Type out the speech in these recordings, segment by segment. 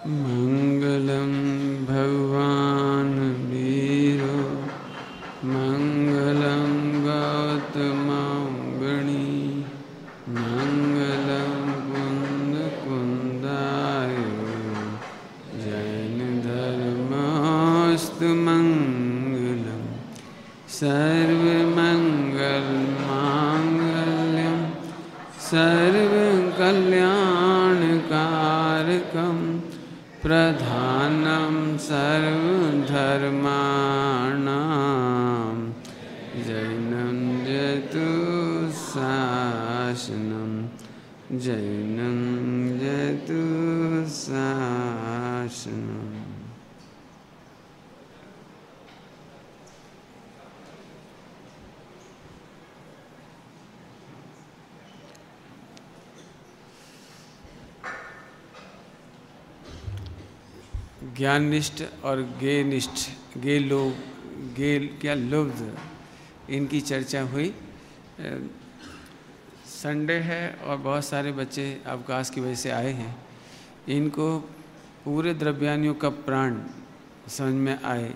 मंगलम भगवान वीरो मंगलम गौतमांगणी मंगलम कुंद कुंदाय जैन धर्मस्तु मंगलम सर्वमंगल मांगल्यम सर्वकल्याणकारकम प्रधानम सर्वधर्माणां जैनं जयतु शासनं जैनं जयतु शासनम्। ज्ञाननिष्ठ और गेयनिष्ठ, गे लोग, गे क्या लुब्ध, इनकी चर्चा हुई। संडे है और बहुत सारे बच्चे अवकाश की वजह से आए हैं। इनको पूरे द्रव्यानियों का प्राण समझ में आए,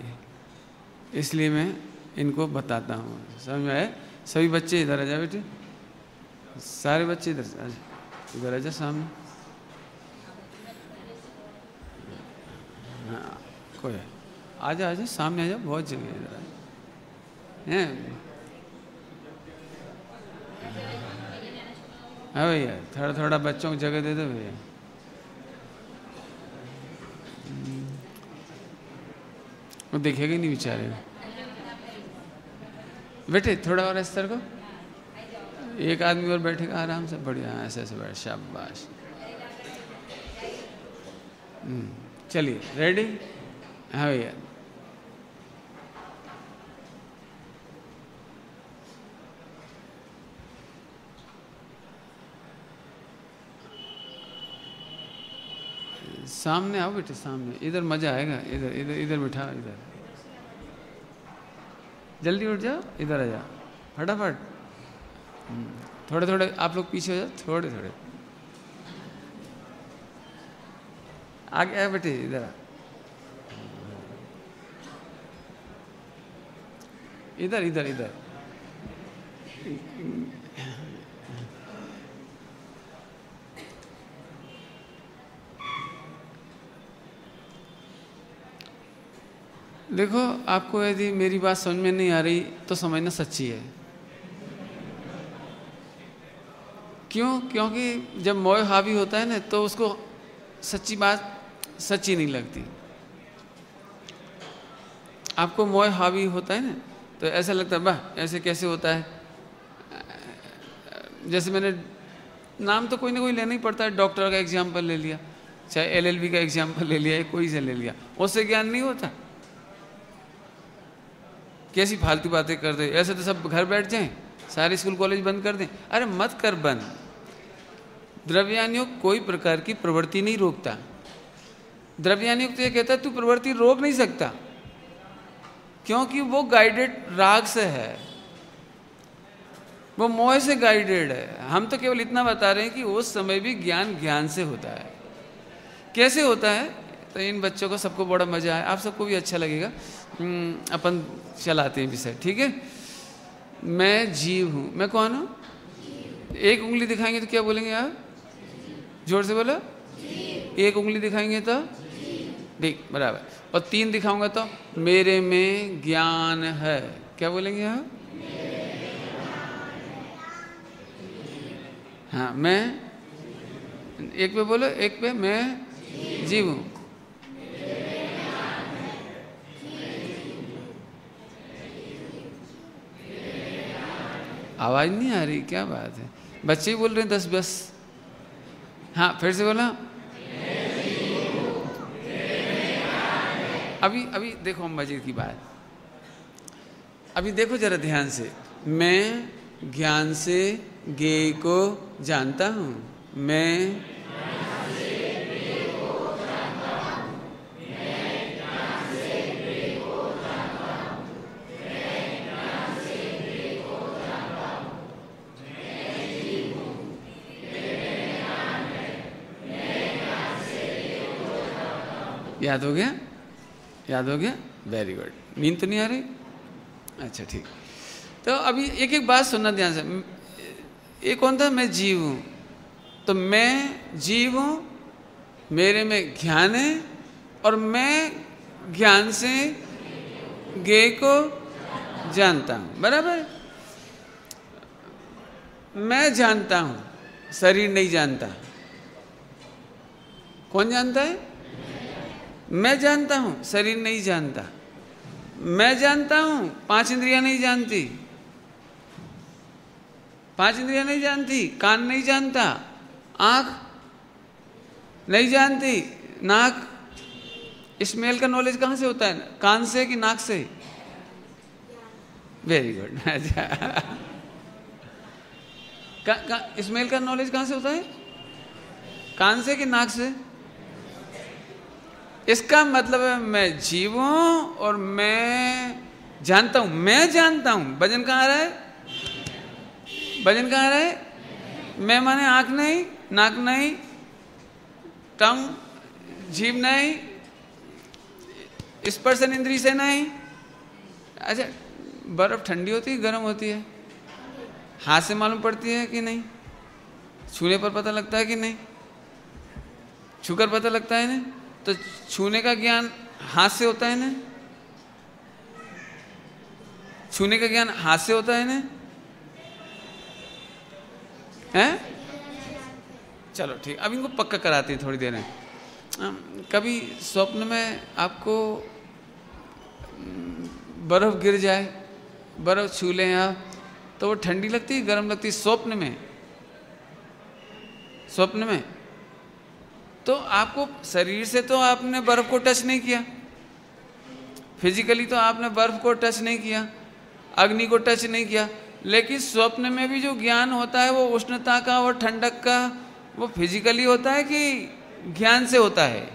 इसलिए मैं इनको बताता हूँ। समझ में आए? सभी बच्चे इधर आ जाओ बेटे, सारे बच्चे इधर आ जाओ, इधर आ जाओ सामने। हाँ कोई है, आ जाओ, आ जाओ सामने आ जाओ, बहुत जगह इधर हैं। हाँ भैया, थोड़ा थोड़ा बच्चों को जगह दे दो भैया। वो देखेगा ही नहीं बेचारे। बेटे थोड़ा और इस तरह को, एक आदमी और बैठेगा आराम से, बढ़िया ऐसे ऐसे बैठ, शाबाश। चलिए रेडी? हाँ भैया। सामने आओ बेटे, सामने, इधर मजा आएगा। इधर इधर इधर बिठा, इधर जल्दी उठ जाओ, इधर आ जाओ फटाफट। थोड़े थोड़े आप लोग पीछे हो जाओ, थोड़े थोड़े आगे आए बेटे, इधर इधर इधर इधर। देखो, आपको यदि मेरी बात समझ में नहीं आ रही तो समझना सच्ची है। क्यों? क्योंकि जब मोह हावी होता है ना, तो उसको सच्ची बात सच्ची नहीं लगती। आपको मोह हावी होता है ना, तो ऐसा लगता है वाह, ऐसे कैसे होता है। जैसे मैंने नाम तो कोई ना कोई लेना ही पड़ता है, डॉक्टर का एग्जाम्पल ले लिया, चाहे एलएलबी का एग्जाम्पल ले लिया, कोई से ले लिया, उससे ज्ञान नहीं होता। कैसी फालतू बातें कर दे, ऐसे तो सब घर बैठ जाएं, सारे स्कूल कॉलेज बंद कर दें। अरे मत कर बंद। द्रव्यानियोग कोई प्रकार की प्रवृत्ति नहीं रोकता। द्रव्यानियोग तो ये कहता है तू प्रवृत्ति रोक नहीं सकता, क्योंकि वो गाइडेड राग से है, वो मोह से गाइडेड है। हम तो केवल इतना बता रहे हैं कि उस समय भी ज्ञान ज्ञान से होता है। कैसे होता है? तो इन बच्चों को सबको बड़ा मजा आया, आप सबको भी अच्छा लगेगा। अपन चलाते हैं विषय, ठीक है? मैं जीव हूं। मैं कौन हूं? एक उंगली दिखाएंगे तो क्या बोलेंगे आप? जोर से बोलो। एक उंगली दिखाएंगे तो ठीक, बराबर। और 3 दिखाऊंगा तो मेरे में ज्ञान है। क्या बोलेंगे आप? हाँ, मैं एक पे बोलो, एक पे मैं जीव हूं। आवाज नहीं आ रही, क्या बात है? बच्चे ही बोल रहे हैं 10 बस। हाँ फिर से बोला। अभी देखो मजे की बात, अभी देखो जरा ध्यान से। मैं ज्ञान से ज्ञेय को जानता हूँ। मैं याद हो गया? याद हो गया? Very good. नींद तो नहीं आ रही? अच्छा ठीक। तो अभी एक एक बात सुनना ध्यान से। एक कौन था? मैं जीव हूँ। तो मैं जीव हूँ, मेरे में ज्ञान है, और मैं ज्ञान से ज्ञेय को जानता हूँ। बराबर? मैं जानता हूँ, शरीर नहीं जानता। कौन जानता है? मैं जानता हूँ, शरीर नहीं जानता। मैं जानता हूँ, 5 इंद्रियां नहीं जानती। 5 इंद्रियां नहीं जानती। कान नहीं जानता, आँख नहीं जानती, नाक। स्मेल का नॉलेज कहाँ से होता है? कान से कि नाक से? Very good. स्मेल का नॉलेज कहाँ से होता है? कान से कि नाक से? इसका मतलब है मैं जीव हूं और मैं जानता हूं। मैं जानता हूं। वजन कहाँ आ रहा है? वजन कहाँ आ रहा है? मैं माने आंख नहीं, नाक नहीं, टंग, जीभ नहीं, स्पर्शन इंद्री से नहीं। अच्छा, बर्फ ठंडी होती है गर्म होती है? हाथ से मालूम पड़ती है कि नहीं? छूने पर पता लगता है कि नहीं? छूकर पता लगता है ना? तो छूने का ज्ञान हाथ से होता है ना? छूने का ज्ञान हाथ से होता है ना? हैं? चलो ठीक, अब इनको पक्का कराते हैं थोड़ी देर में। कभी स्वप्न में आपको बर्फ गिर जाए, बर्फ छू लें आप, तो वो ठंडी लगती है गर्म लगती है? स्वप्न में, स्वप्न में तो आपको शरीर से तो आपने बर्फ को टच नहीं किया, फिजिकली तो आपने बर्फ को टच नहीं किया, अग्नि को टच नहीं किया, लेकिन स्वप्न में भी जो ज्ञान होता है वो उष्णता का और ठंडक का, वो फिजिकली होता है कि ज्ञान से होता है?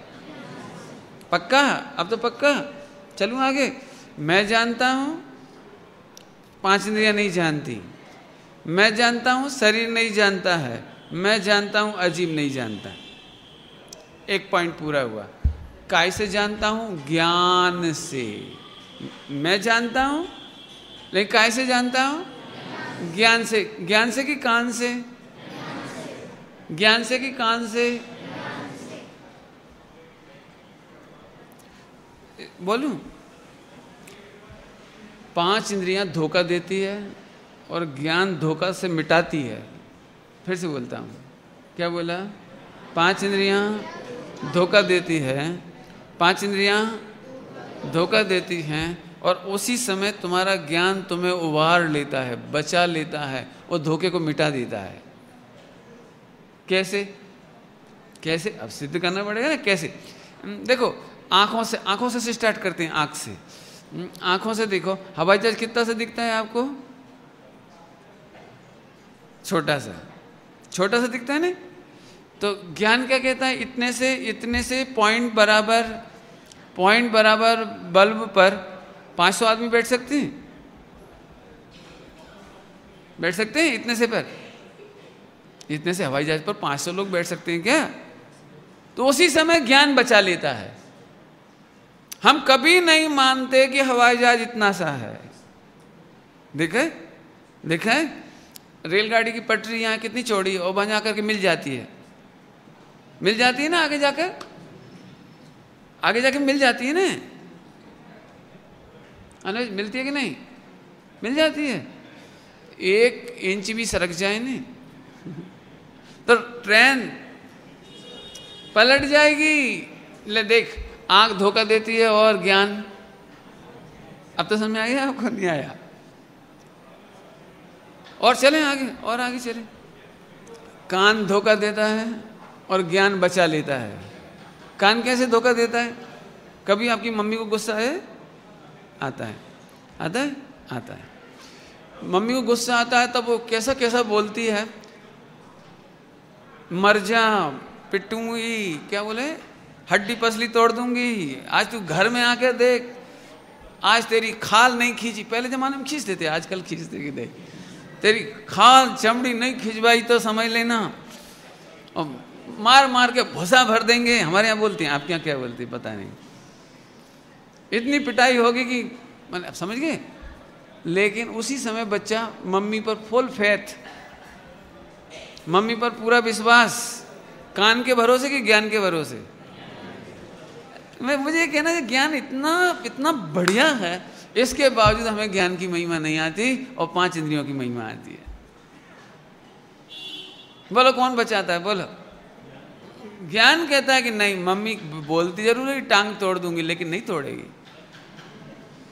पक्का? अब तो पक्का। चलूँ आगे। मैं जानता हूँ, 5 इंद्रियां नहीं जानती। मैं जानता हूँ, शरीर नहीं जानता है। मैं जानता हूँ, अजीब नहीं जानता। एक पॉइंट पूरा हुआ। काय से जानता हूँ? ज्ञान से। मैं जानता हूँ, लेकिन काय से जानता हूँ? ज्ञान से। ज्ञान से कि कान से? ज्ञान से कि कान से? बोलूं? 5 इंद्रियां धोखा देती है और ज्ञान धोखा से मिटाती है। फिर से बोलता हूँ, क्या बोला? 5 इंद्रियां धोखा देती है, 5 इंद्रियां धोखा देती हैं, और उसी समय तुम्हारा ज्ञान तुम्हें उबार लेता है, बचा लेता है, और धोखे को मिटा देता है। कैसे? कैसे? अब सिद्ध करना पड़ेगा ना कैसे। देखो, आंखों से स्टार्ट करते हैं। आंख से, आंखों से देखो, हवाई जहाज कितना सा दिखता है आपको? छोटा सा, छोटा सा दिखता है ना? तो ज्ञान क्या कहता है? इतने से पॉइंट बराबर बल्ब पर 500 आदमी बैठ सकते हैं? बैठ सकते हैं इतने से? पर इतने से हवाई जहाज पर 500 लोग बैठ सकते हैं क्या? तो उसी समय ज्ञान बचा लेता है। हम कभी नहीं मानते कि हवाई जहाज इतना सा है। देखा है? रेलगाड़ी की पटरी यहाँ कितनी चौड़ी है, और वहां जाकर के मिल जाती है ना, आगे जाके मिल जाती है ना? अनुज, मिलती है कि नहीं? मिल जाती है। 1 इंच भी सरक जाए ना तो ट्रेन पलट जाएगी। ले देख, आंख धोखा देती है और ज्ञान। अब तो समझ में आया आपको? नहीं आया? और चलें आगे, और आगे चलें। कान धोखा देता है और ज्ञान बचा लेता है। कान कैसे धोखा देता है? कभी आपकी मम्मी को गुस्सा है? आता है। मम्मी को गुस्सा आता है, तब वो कैसा बोलती है? मर जा, पिटूंगी, क्या बोले, हड्डी पसली तोड़ दूंगी, आज तू घर में आके देख, आज तेरी खाल नहीं खींची। पहले जमाने में खींचते थे, आजकल खींचते कि देख, तेरी खाल चमड़ी नहीं खिंचवाई तो समझ लेना। और मार मार के भूसा भर देंगे, हमारे यहाँ बोलते हैं, आपके यहाँ क्या बोलते हैं पता नहीं, इतनी पिटाई होगी कि मतलब समझ गए। लेकिन उसी समय बच्चा मम्मी पर फुल फेथ, मम्मी पर पूरा विश्वास, कान के भरोसे कि ज्ञान के भरोसे। मुझे कहना है ज्ञान इतना इतना बढ़िया है, इसके बावजूद हमें ज्ञान की महिमा नहीं आती और 5 इंद्रियों की महिमा आती है। बोलो कौन बचाता है, बोलो। ज्ञान कहता है कि नहीं, मम्मी बोलती जरूर है टांग तोड़ दूंगी, लेकिन नहीं तोड़ेगी।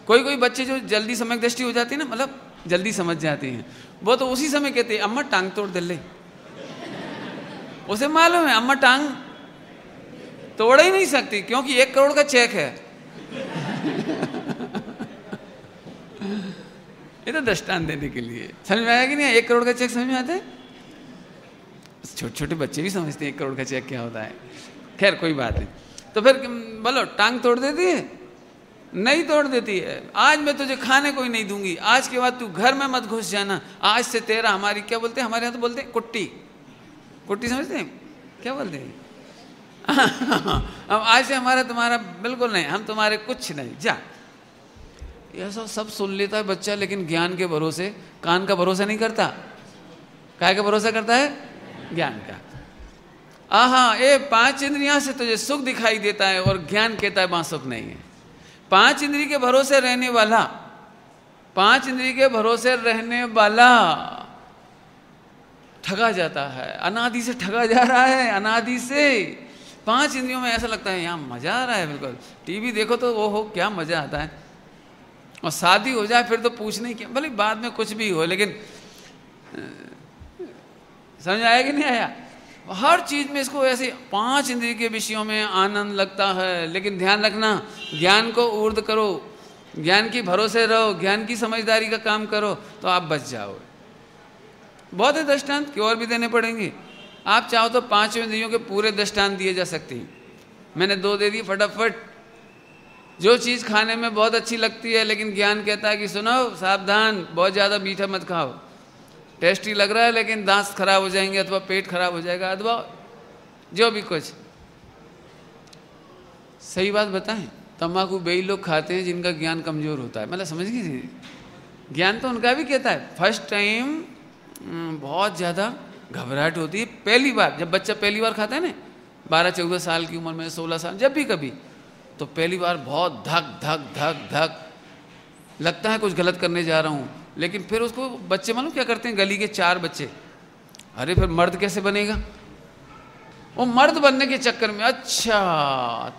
कोई कोई बच्चे जो जल्दी समय दृष्टि हो जाती है ना, मतलब जल्दी समझ जाती हैं, वो तो उसी समय कहते हैं अम्मा टांग तोड़ दे ले। उसे मालूम है अम्मा टांग तोड़ ही नहीं सकती, क्योंकि 1 करोड़ का चेक है। ये तो दृष्टांत देने के लिए, समझ में आया कि नहीं? 1 करोड़ का चेक समझ में आता है? छोटे छोटे बच्चे भी समझते हैं 1 करोड़ का चेक क्या होता है। खैर कोई बात नहीं। तो फिर बोलो टांग तोड़ देती है? नहीं तोड़ देती है। आज मैं तुझे खाने को ही नहीं दूंगी, आज के बाद तू घर में मत घुस जाना, आज से तेरा, हमारी क्या बोलते हैं, हमारे यहाँ तो बोलते हैं कुट्टी, कुट्टी समझते हैं क्या बोलते हैं? अब आज से हमारा तुम्हारा बिल्कुल नहीं, हम तुम्हारे कुछ नहीं, जा। ये सब सुन लेता है बच्चा, लेकिन ज्ञान के भरोसे, कान का भरोसा नहीं करता। काय का भरोसा करता है? ज्ञान का। आहा, ये 5 इंद्रियां से तुझे सुख दिखाई देता है और ज्ञान कहता है वहां सुख नहीं है। 5 इंद्रिय के भरोसे रहने वाला, 5 इंद्रिय के भरोसे रहने वाला ठगा जाता है, अनादि से ठगा जा रहा है, अनादि से। 5 इंद्रियों में ऐसा लगता है यहाँ मजा आ रहा है, बिल्कुल टीवी देखो तो वो हो क्या मजा आता है, और शादी हो जाए फिर तो पूछने क्या, भले बाद में कुछ भी हो, लेकिन समझ आया कि नहीं आया? हर चीज में इसको ऐसे 5 इंद्रिय के विषयों में आनंद लगता है। लेकिन ध्यान रखना, ज्ञान को ऊर्ध्व करो, ज्ञान की भरोसे रहो, ज्ञान की समझदारी का काम करो तो आप बच जाओगे। बहुत है दृष्टांत कि और भी देने पड़ेंगे। आप चाहो तो 5 इंद्रियों के पूरे दृष्टांत दिए जा सकते हैं, मैंने 2 दे दिए फटाफट। जो चीज़ खाने में बहुत अच्छी लगती है, लेकिन ज्ञान कहता है कि सुनो सावधान, बहुत ज़्यादा मीठा मत खाओ, टेस्टी लग रहा है लेकिन दांत खराब हो जाएंगे, अथवा पेट खराब हो जाएगा, अथवा जो भी कुछ। सही बात बताएं, तम्बाकू वही लोग खाते हैं जिनका ज्ञान कमजोर होता है। मतलब समझ गए, ज्ञान तो उनका भी कहता है। फर्स्ट टाइम बहुत ज़्यादा घबराहट होती है, पहली बार जब बच्चा पहली बार खाता है ना, 12-14 साल की उम्र में, 16 साल, जब भी कभी, तो पहली बार बहुत धक धक धक धक लगता है कुछ गलत करने जा रहा हूँ। लेकिन फिर उसको बच्चे मालूम क्या करते हैं, गली के 4 बच्चे, अरे फिर मर्द कैसे बनेगा, वो मर्द बनने के चक्कर में, अच्छा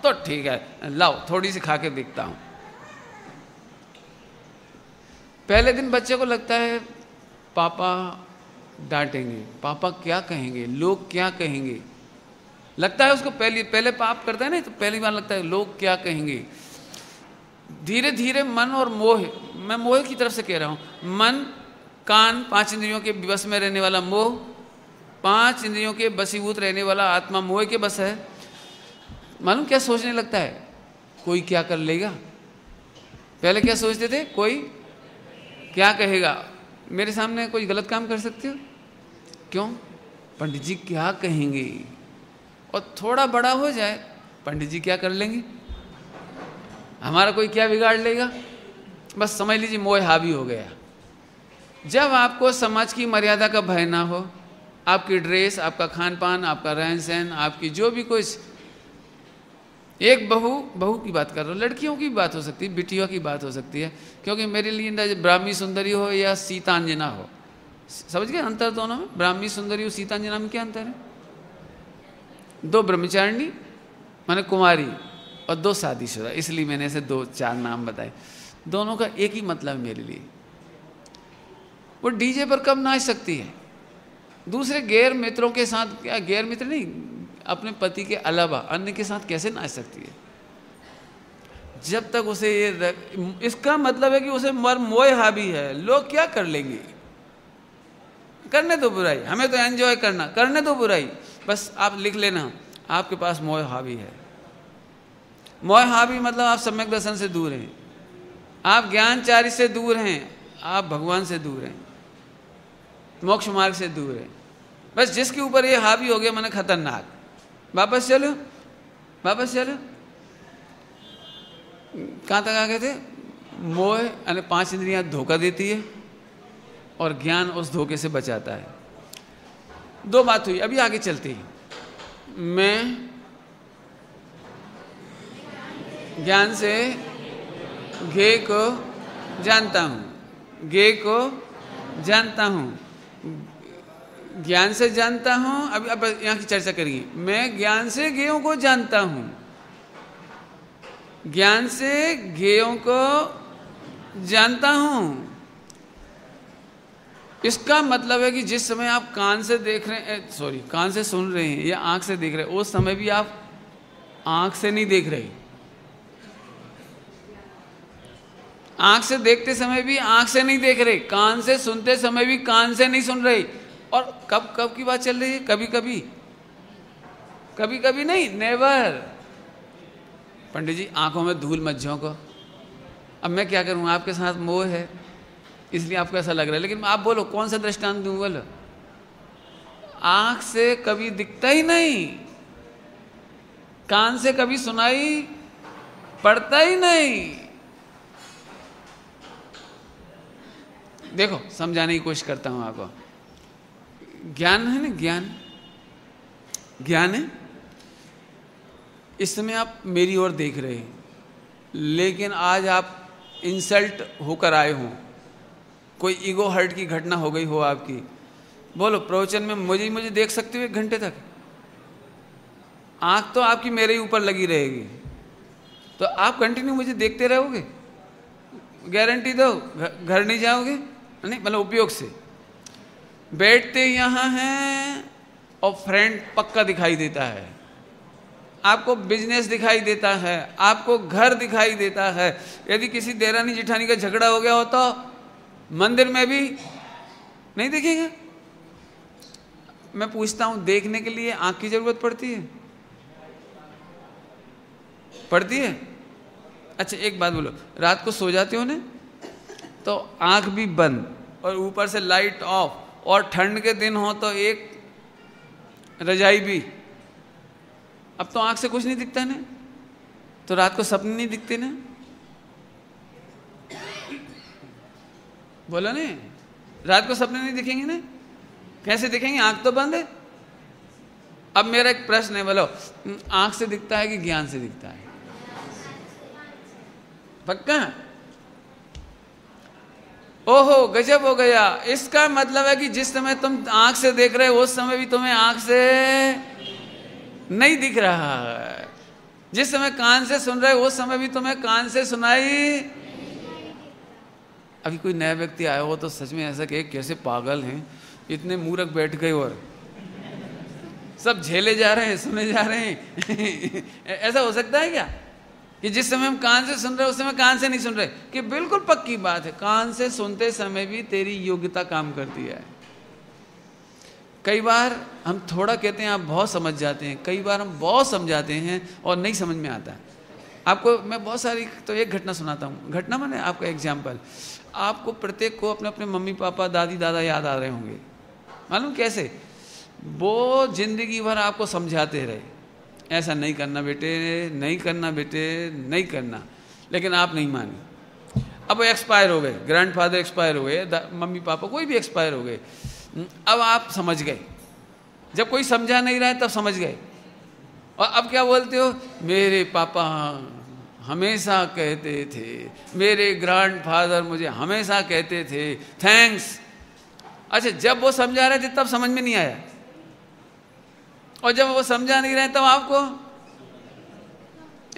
तो ठीक है लाओ थोड़ी सी खा के देखता हूँ। पहले दिन बच्चे को लगता है पापा डांटेंगे, पापा क्या कहेंगे, लोग क्या कहेंगे, लगता है उसको। पहले पाप करता है ना, तो पहली बार लगता है लोग क्या कहेंगे। धीरे धीरे मन और मोह, मैं मोह की तरफ से कह रहा हूँ, मन, कान, 5 इंद्रियों के बस में रहने वाला मोह, 5 इंद्रियों के बसीभूत रहने वाला आत्मा मोह के बस है। मालूम क्या सोचने लगता है, कोई क्या कर लेगा। पहले क्या सोचते थे, कोई क्या कहेगा, मेरे सामने कोई गलत काम कर सकते हो, क्यों, पंडित जी क्या कहेंगे। और थोड़ा बड़ा हो जाए, पंडित जी क्या कर लेंगे, हमारा कोई क्या बिगाड़ लेगा। बस समझ लीजिए मोह हावी हो गया। जब आपको समाज की मर्यादा का भय ना हो, आपकी ड्रेस, आपका खान पान, आपका रहन सहन, आपकी जो भी कुछ, एक बहू की बात कर रहा हूँ, लड़कियों की बात हो सकती है, बिटियों की बात हो सकती है, क्योंकि मेरे लिए ब्राह्मी सुंदरी हो या सीतांजना हो, समझ गए अंतर दोनों में। ब्राह्मी सुंदरी और सीतांजना में क्या अंतर है? 2 ब्रह्मचारिणी माने कुमारी और 2 शादीशुदा, इसलिए मैंने ऐसे 2-4 नाम बताए। दोनों का एक ही मतलब मेरे लिए। वो डीजे पर कब नाच सकती है, दूसरे गैर मित्रों के साथ, क्या गैर मित्र नहीं, अपने पति के अलावा अन्य के साथ कैसे नाच सकती है, जब तक उसे ये, इसका मतलब है कि उसे मोह हावी है, लोग क्या कर लेंगे, करने दो बुराई, हमें तो एंजॉय करना, करने दो बुराई। बस आप लिख लेना, आपके पास मोह हावी है। मोह हावी मतलब आप सम्यक दर्शन से दूर हैं, आप ज्ञानचारी से दूर हैं, आप भगवान से दूर हैं, मोक्ष मार्ग से दूर हैं। बस जिसके ऊपर ये हावी हो गया, मैंने खतरनाक, वापस चलो, वापस चलो। कहाँ तक आ गए थे? मोह यानी 5 इंद्रियां धोखा देती है और ज्ञान उस धोखे से बचाता है। 2 बात हुई, अभी आगे चलती है। मैं ज्ञान से ज्ञेय को जानता हूँ, ज्ञेय को जानता हूँ, ज्ञान से जानता हूँ। अब यहाँ की चर्चा करिए। मैं ज्ञान से ज्ञेयों को जानता हूँ, ज्ञान से ज्ञेयों को जानता हूँ। इसका मतलब है कि जिस समय आप कान से देख रहे हैं, सॉरी, कान से सुन रहे हैं या आंख से देख रहे हैं, उस समय भी आप आंख से नहीं देख रहे। आंख से देखते समय भी आंख से नहीं देख रहे, कान से सुनते समय भी कान से नहीं सुन रहे। और कब कब की बात चल रही है? कभी कभी, कभी कभी नहीं, नेवर। पंडित जी आंखों में धूल मत झोंको। अब मैं क्या करूं? आपके साथ मोह है इसलिए आपको ऐसा लग रहा है, लेकिन आप बोलो कौन सा दृष्टांत दूं? बोलो। आंख से कभी दिखता ही नहीं, कान से कभी सुनाई पड़ता ही नहीं। देखो समझाने की कोशिश करता हूं आपको। ज्ञान है ना, ज्ञान, ज्ञान है। इस समय आप मेरी ओर देख रहे हैं, लेकिन आज आप इंसल्ट होकर आए हो, कोई ईगो हर्ट की घटना हो गई हो आपकी। बोलो प्रवचन में मुझे देख सकते हो 1 घंटे तक? आंख तो आपकी मेरे ही ऊपर लगी रहेगी, तो आप कंटिन्यू मुझे देखते रहोगे? गारंटी दो घर नहीं जाओगे? नहीं, मतलब उपयोग से। बैठते यहाँ हैं और फ्रेंड पक्का दिखाई देता है, आपको बिजनेस दिखाई देता है, आपको घर दिखाई देता है। यदि किसी देरानी जिठानी का झगड़ा हो गया हो तो मंदिर में भी नहीं दिखेगा। मैं पूछता हूं, देखने के लिए आंख की जरूरत पड़ती है? पड़ती है? अच्छा एक बात बोलो, रात को सो जाते हो ना तो आंख भी बंद और ऊपर से लाइट ऑफ, और ठंड के दिन हो तो एक रजाई भी। अब तो आंख से कुछ नहीं दिखता ना, तो रात को सपने नहीं दिखते ना? बोलो ने, रात को सपने नहीं दिखेंगे ना? कैसे दिखेंगे? आंख तो बंद है। अब मेरा एक प्रश्न है, बोलो आंख से दिखता है कि ज्ञान से दिखता है? पक्का? ओहो गजब हो गया। इसका मतलब है कि जिस समय तुम आंख से देख रहे हो उस समय भी तुम्हें आंख से नहीं दिख रहा है। जिस समय कान से सुन रहे हो उस समय भी तुम्हें कान से सुनाई। अभी कोई नया व्यक्ति आया हो तो सच में ऐसा कहे कैसे पागल हैं, इतने मूर्ख बैठ गए और सब झेले जा रहे हैं, सुने जा रहे हैं। ऐसा हो सकता है क्या कि जिस समय हम कान से सुन रहे हैं उस समय कान से नहीं सुन रहे? कि बिल्कुल पक्की बात है, कान से सुनते समय भी तेरी योग्यता काम करती है। कई बार हम थोड़ा कहते हैं आप बहुत समझ जाते हैं, कई बार हम बहुत समझाते हैं और नहीं समझ में आता है। आपको मैं बहुत सारी, तो एक घटना सुनाता हूँ। घटना माने आपका एग्जाम्पल। आपको प्रत्येक को अपने अपने मम्मी पापा दादी दादा याद आ रहे होंगे। मालूम कैसे? वो जिंदगी भर आपको समझाते रहे, ऐसा नहीं करना बेटे, नहीं करना बेटे, नहीं करना, लेकिन आप नहीं माने। अब वो एक्सपायर हो गए, ग्रैंडफादर एक्सपायर हो गए, मम्मी पापा कोई भी एक्सपायर हो गए। अब आप समझ गए, जब कोई समझा नहीं रहा है तब समझ गए। और अब क्या बोलते हो? मेरे पापा हमेशा कहते थे, मेरे ग्रैंडफादर मुझे हमेशा कहते थे, थैंक्स। अच्छा जब वो समझा रहे थे तब समझ में नहीं आया, और जब वो समझा नहीं रहे तब आपको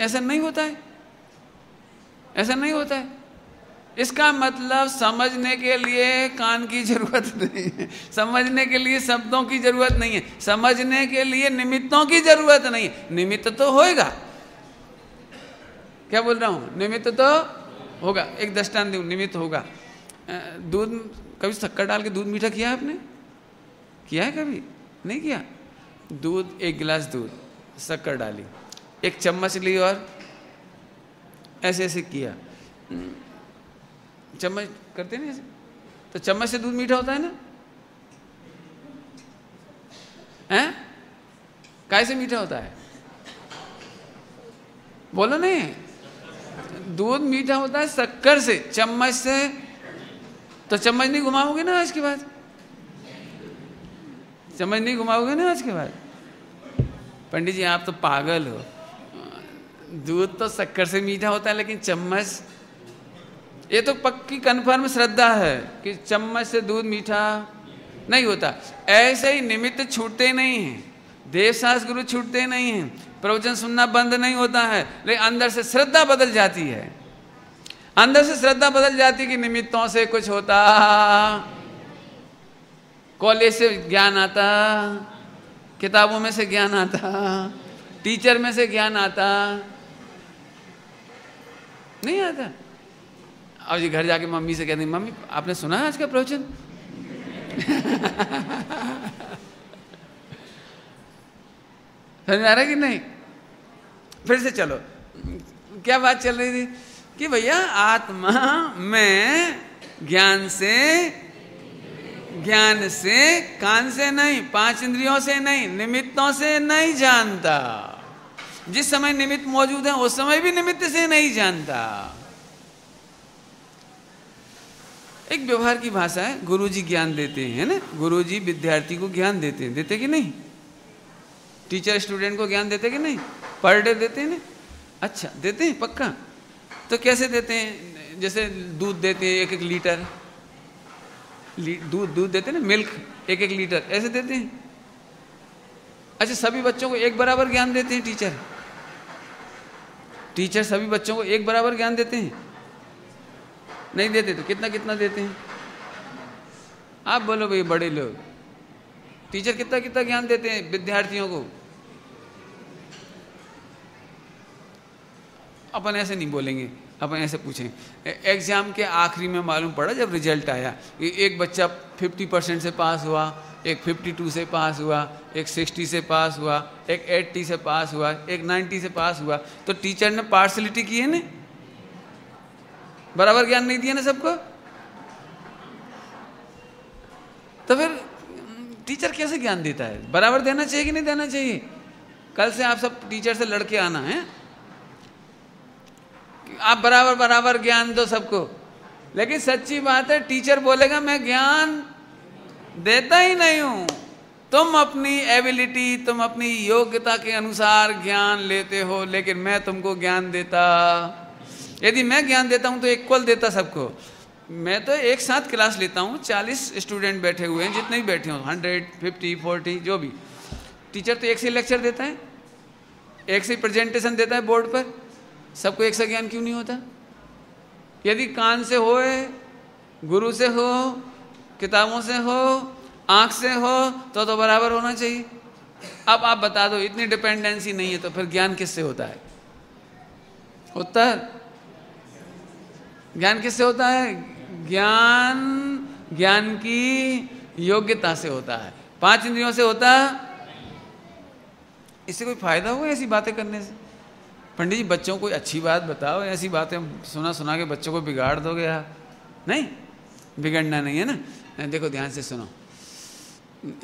ऐसा नहीं होता है, ऐसा नहीं होता है। इसका मतलब समझने के लिए कान की जरूरत नहीं है, समझने के लिए शब्दों की जरूरत नहीं है, समझने के लिए निमित्तों की जरूरत नहीं है। निमित्त तो होएगा, क्या बोल रहा हूं? निमित्त तो होगा। एक दृष्टांत दूं, निमित्त होगा। दूध, कभी शक्कर डाल के दूध मीठा किया है आपने? किया है कभी? नहीं किया। दूध, 1 गिलास दूध, शक्कर डाली, 1 चम्मच ली और ऐसे ऐसे किया, चम्मच करते ना ऐसे, तो चम्मच से दूध मीठा होता है ना? हैं? कैसे मीठा होता है? बोलो नहीं, दूध मीठा होता है शक्कर से, चम्मच से। तो चम्मच नहीं घुमाओगे ना आज के बाद? चम्मच नहीं घुमाओगे ना आज के बाद? पंडित जी आप तो पागल हो, दूध तो शक्कर से मीठा होता है, लेकिन चम्मच, ये तो पक्की कन्फर्म श्रद्धा है कि चम्मच से दूध मीठा नहीं होता। ऐसे ही निमित्त छूटते नहीं हैं, देवशास्त्र गुरु छूटते नहीं हैं, प्रवचन सुनना बंद नहीं होता है, लेकिन अंदर से श्रद्धा बदल जाती है। अंदर से श्रद्धा बदल जाती है कि निमित्तों से कुछ होता, कॉलेज से ज्ञान आता, किताबों में से ज्ञान आता, टीचर में से ज्ञान आता, नहीं आता। अब जी घर जाके मम्मी से कहती, मम्मी आपने सुना है आज का प्रवचन? समझ आ रहा है कि नहीं? फिर से चलो, क्या बात चल रही थी कि भैया आत्मा में ज्ञान से, कान से नहीं, 5 इंद्रियों से नहीं, निमित्तों से नहीं जानता। जिस समय निमित्त मौजूद है उस समय भी निमित्त से नहीं जानता। एक व्यवहार की भाषा है, गुरुजी ज्ञान देते हैं ना, गुरुजी विद्यार्थी को ज्ञान देते हैं, देते कि नहीं? टीचर स्टूडेंट को ज्ञान देते कि नहीं? पर डे देते हैं ना? अच्छा देते हैं पक्का। तो कैसे देते हैं? जैसे दूध देते हैं 1-1 लीटर, दूध देते हैं ना, मिल्क 1-1 लीटर, ऐसे देते हैं। अच्छा सभी बच्चों को एक बराबर ज्ञान देते हैं टीचर सभी बच्चों को एक बराबर ज्ञान देते हैं? नहीं देते। तो कितना कितना देते हैं? आप बोलो भाई बड़े लोग, टीचर कितना कितना ज्ञान देते हैं विद्यार्थियों को? अपन ऐसे नहीं बोलेंगे, अपन ऐसे पूछें। एग्जाम के आखिरी में मालूम पड़ा जब रिजल्ट आया, एक बच्चा 50% से पास हुआ, एक 52 से पास हुआ, एक 60 से पास हुआ, एक 80 से पास हुआ, एक 90 से पास हुआ, तो टीचर ने पार्शलिटी की है ना, बराबर ज्ञान नहीं दिया ना सबको। तो फिर टीचर कैसे ज्ञान देता है? बराबर देना चाहिए कि नहीं देना चाहिए? कल से आप सब टीचर से लड़के आना है, आप बराबर बराबर ज्ञान दो सबको। लेकिन सच्ची बात है, टीचर बोलेगा मैं ज्ञान देता ही नहीं हूं, तुम अपनी एबिलिटी, तुम अपनी योग्यता के अनुसार ज्ञान लेते हो, लेकिन मैं तुमको ज्ञान देता, यदि मैं ज्ञान देता हूं तो इक्वल देता सबको। मैं तो एक साथ क्लास लेता हूं, 40 स्टूडेंट बैठे हुए हैं, जितने भी बैठे हों, 100, 50, 40 जो भी। टीचर तो एक से लेक्चर देता है, एक से प्रेजेंटेशन देता है बोर्ड पर, सबको एक सा ज्ञान क्यों नहीं होता? यदि कान से हो, गुरु से हो, किताबों से हो, आंख से हो, तो बराबर होना चाहिए। अब आप बता दो, इतनी डिपेंडेंसी नहीं है तो फिर ज्ञान किससे होता है? उत्तर, ज्ञान किससे होता है? ज्ञान की योग्यता से होता है, 5 इंद्रियों से होता है। इससे कोई फायदा हुआ ऐसी बातें करने से? पंडित जी बच्चों को अच्छी बात बताओ, ऐसी बातें सुना के बच्चों को बिगाड़ दोगे आप? नहीं, बिगड़ना नहीं है ना। देखो ध्यान से सुनो,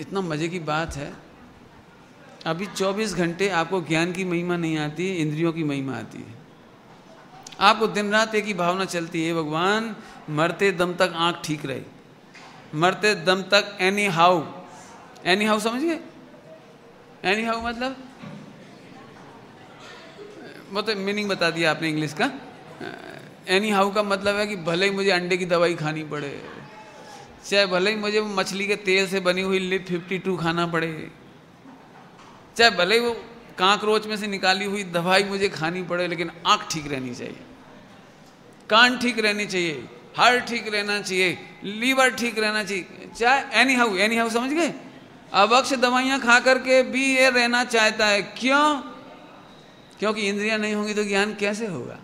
इतना मजे की बात है। अभी 24 घंटे आपको ज्ञान की महिमा नहीं आती है, इंद्रियों की महिमा आती है। आपको दिन रात एक ही भावना चलती है, भगवान मरते दम तक आंख ठीक रहे, मरते दम तक एनी हाउ समझ गए? एनी हाउ मतलब वो तो मीनिंग बता दिया आपने इंग्लिश का। एनी हाउ का मतलब है कि भले ही मुझे अंडे की दवाई खानी पड़े, चाहे भले ही मुझे मछली के तेल से बनी हुई लिप 52 खाना पड़े, चाहे भले ही वो कांकरोच में से निकाली हुई दवाई मुझे खानी पड़े, लेकिन आँख ठीक रहनी चाहिए, कान ठीक रहनी चाहिए, हार्ट ठीक रहना चाहिए, लीवर ठीक रहना चाहिए, चाहे एनी हाउ समझ गए? अवक्ष दवाइयाँ खा करके भी ये रहना चाहता है। क्यों? क्योंकि इंद्रियां नहीं होंगी तो ज्ञान कैसे होगा?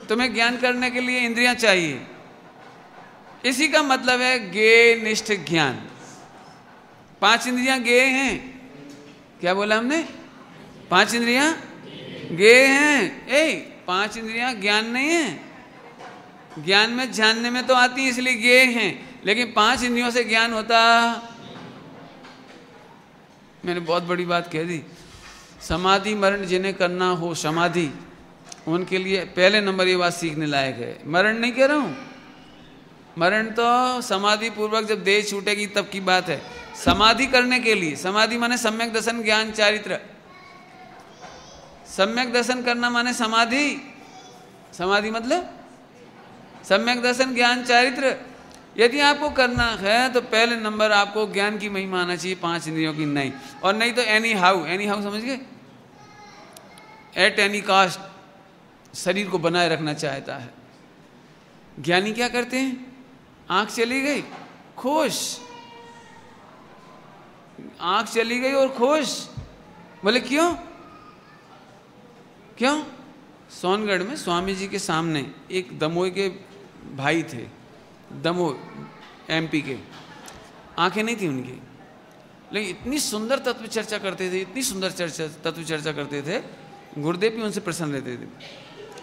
तुम्हें ज्ञान करने के लिए इंद्रियां चाहिए, इसी का मतलब है ज्ञेय निष्ठ ज्ञान। 5 इंद्रियां ज्ञेय हैं, क्या बोला हमने? 5 इंद्रियां ज्ञेय हैं। 5 इंद्रियां ज्ञान नहीं है, ज्ञान में जानने में तो आती है इसलिए ज्ञेय हैं, लेकिन 5 इंद्रियों से ज्ञान होता मैंने बहुत बड़ी बात कह दी। समाधि मरण जिन्हें करना हो समाधि, उनके लिए पहले नंबर ये बात सीखने लायक है। मरण नहीं कह रहा हूँ, मरण तो समाधि पूर्वक जब देह छूटेगी तब की बात है। समाधि करने के लिए, समाधि माने सम्यक दर्शन ज्ञान चारित्र। सम्यक दर्शन करना माने समाधि, समाधि मतलब सम्यक दर्शन ज्ञान चारित्र। यदि आपको करना है तो पहले नंबर आपको ज्ञान की महिमा आना चाहिए, 5 इंद्रियों की नहीं। और नहीं तो एनी हाउ, एनी हाउ समझ गए, एट एनी कास्ट शरीर को बनाए रखना चाहता है। ज्ञानी क्या करते हैं, आंख चली गई खुश, आंख चली गई और खुश। बोले क्यों? क्यों? सोनगढ़ में स्वामी जी के सामने एक दमोह के भाई थे, दमोह एमपी के, आंखें नहीं थी उनकी, लेकिन इतनी सुंदर तत्व चर्चा करते थे, इतनी सुंदर तत्व चर्चा करते थे, गुरुदेव भी उनसे प्रसन्न रहते थे।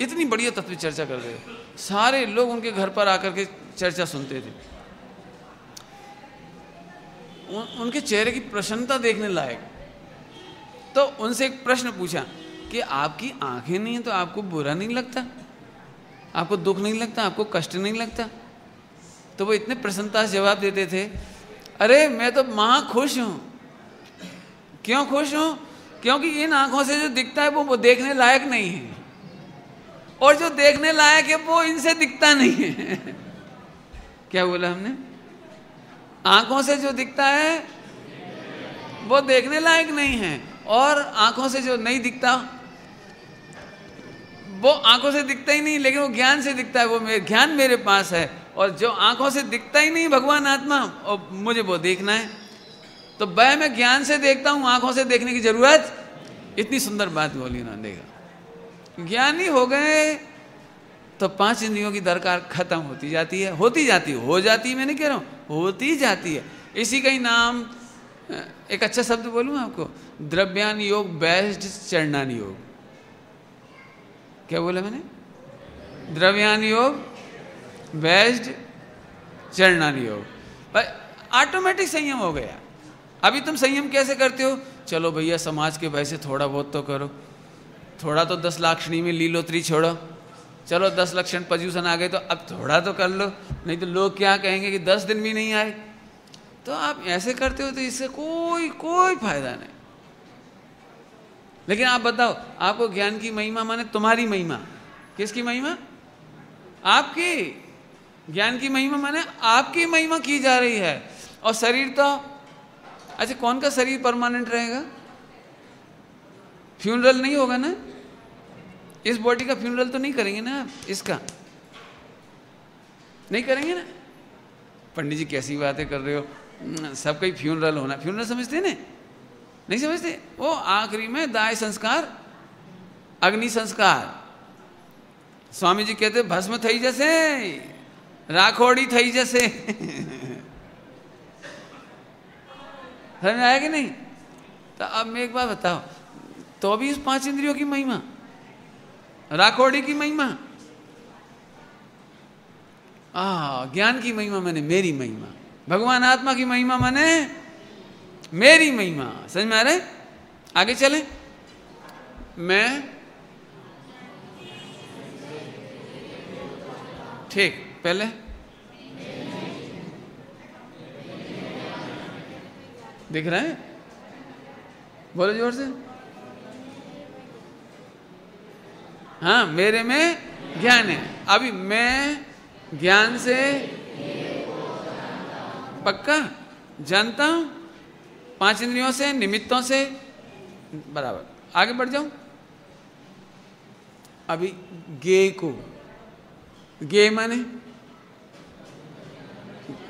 इतनी बढ़िया तत्व चर्चा करते थे, सारे लोग उनके घर पर आकर के चर्चा सुनते थे। उनके चेहरे की प्रसन्नता देखने लायक। तो उनसे एक प्रश्न पूछा कि आपकी आंखें नहीं है तो आपको बुरा नहीं लगता, आपको दुख नहीं लगता, आपको कष्ट नहीं लगता? तो वो इतने प्रसन्नता से जवाब देते थे, अरे मैं तो महा खुश हूं। क्यों खुश हूं? क्योंकि इन आंखों से जो दिखता है वो देखने लायक नहीं है, और जो देखने लायक है वो इनसे दिखता नहीं है। क्या बोला हमने? आंखों से जो दिखता है वो देखने लायक नहीं है, और आंखों से जो नहीं दिखता वो आंखों से दिखता ही नहीं, लेकिन वो ज्ञान से दिखता है, वो ज्ञान मेरे पास है। और जो आंखों से दिखता ही नहीं भगवान आत्मा, और मुझे वो देखना है, तो वह मैं ज्ञान से देखता हूं, आंखों से देखने की जरूरत। इतनी सुंदर बात बोली ना, देखा। ज्ञानी हो गए तो 5 इंद्रियों की दरकार खत्म होती जाती है, होती जाती है, हो जाती है, मैं नहीं कह रहा हूं, होती जाती है। इसी का ही नाम, एक अच्छा शब्द बोलूं आपको, द्रव्यान योग बेस्ड चरणान योग। क्या बोला मैंने? द्रव्यान योग बेस्ड चरणान योग। पर ऑटोमेटिक संयम हो गया। अभी तुम संयम कैसे करते हो? चलो भैया समाज के भय से थोड़ा बहुत तो करो, थोड़ा तो 10 लाक्षणी में लीलोत्री छोड़ो, चलो 10 लक्षण पॉल्यूशन आ गए तो अब थोड़ा तो कर लो, नहीं तो लोग क्या कहेंगे कि 10 दिन भी नहीं आए। तो आप ऐसे करते हो तो इससे कोई फायदा नहीं। लेकिन आप बताओ, आपको ज्ञान की महिमा माने तुम्हारी महिमा, किसकी महिमा? आपकी। ज्ञान की महिमा माने आपकी महिमा की जा रही है। और शरीर तो, अच्छा कौन का शरीर परमानेंट रहेगा? फ्यूनरल नहीं होगा ना, इस बॉडी का फ्यूनरल तो नहीं करेंगे ना आप, इसका नहीं करेंगे ना। पंडित जी कैसी बातें कर रहे हो, सबका ही फ्यूनरल होना। फ्यूनरल समझते हैं ना? नहीं समझते। वो आखिरी में दाह संस्कार, अग्नि संस्कार। स्वामी जी कहते भस्म थई जैसे, राखोड़ी थई जैसे। समझ में आया कि नहीं? तो अब मैं एक बात बताओ, तो भी इस 5 इंद्रियों की महिमा, राखोड़ी की महिमा, ज्ञान की महिमा माने मेरी महिमा, भगवान आत्मा की महिमा माने मेरी महिमा। समझ में आ रहा है? आगे चले। मैं ठीक, पहले दिख रहा है? बोलो जोर से। हाँ, मेरे में ज्ञान है। अभी मैं ज्ञान से पक्का जानता हूं, 5 इंद्रियों से, निमित्तों से बराबर। आगे बढ़ जाऊं। अभी गे को, गे माने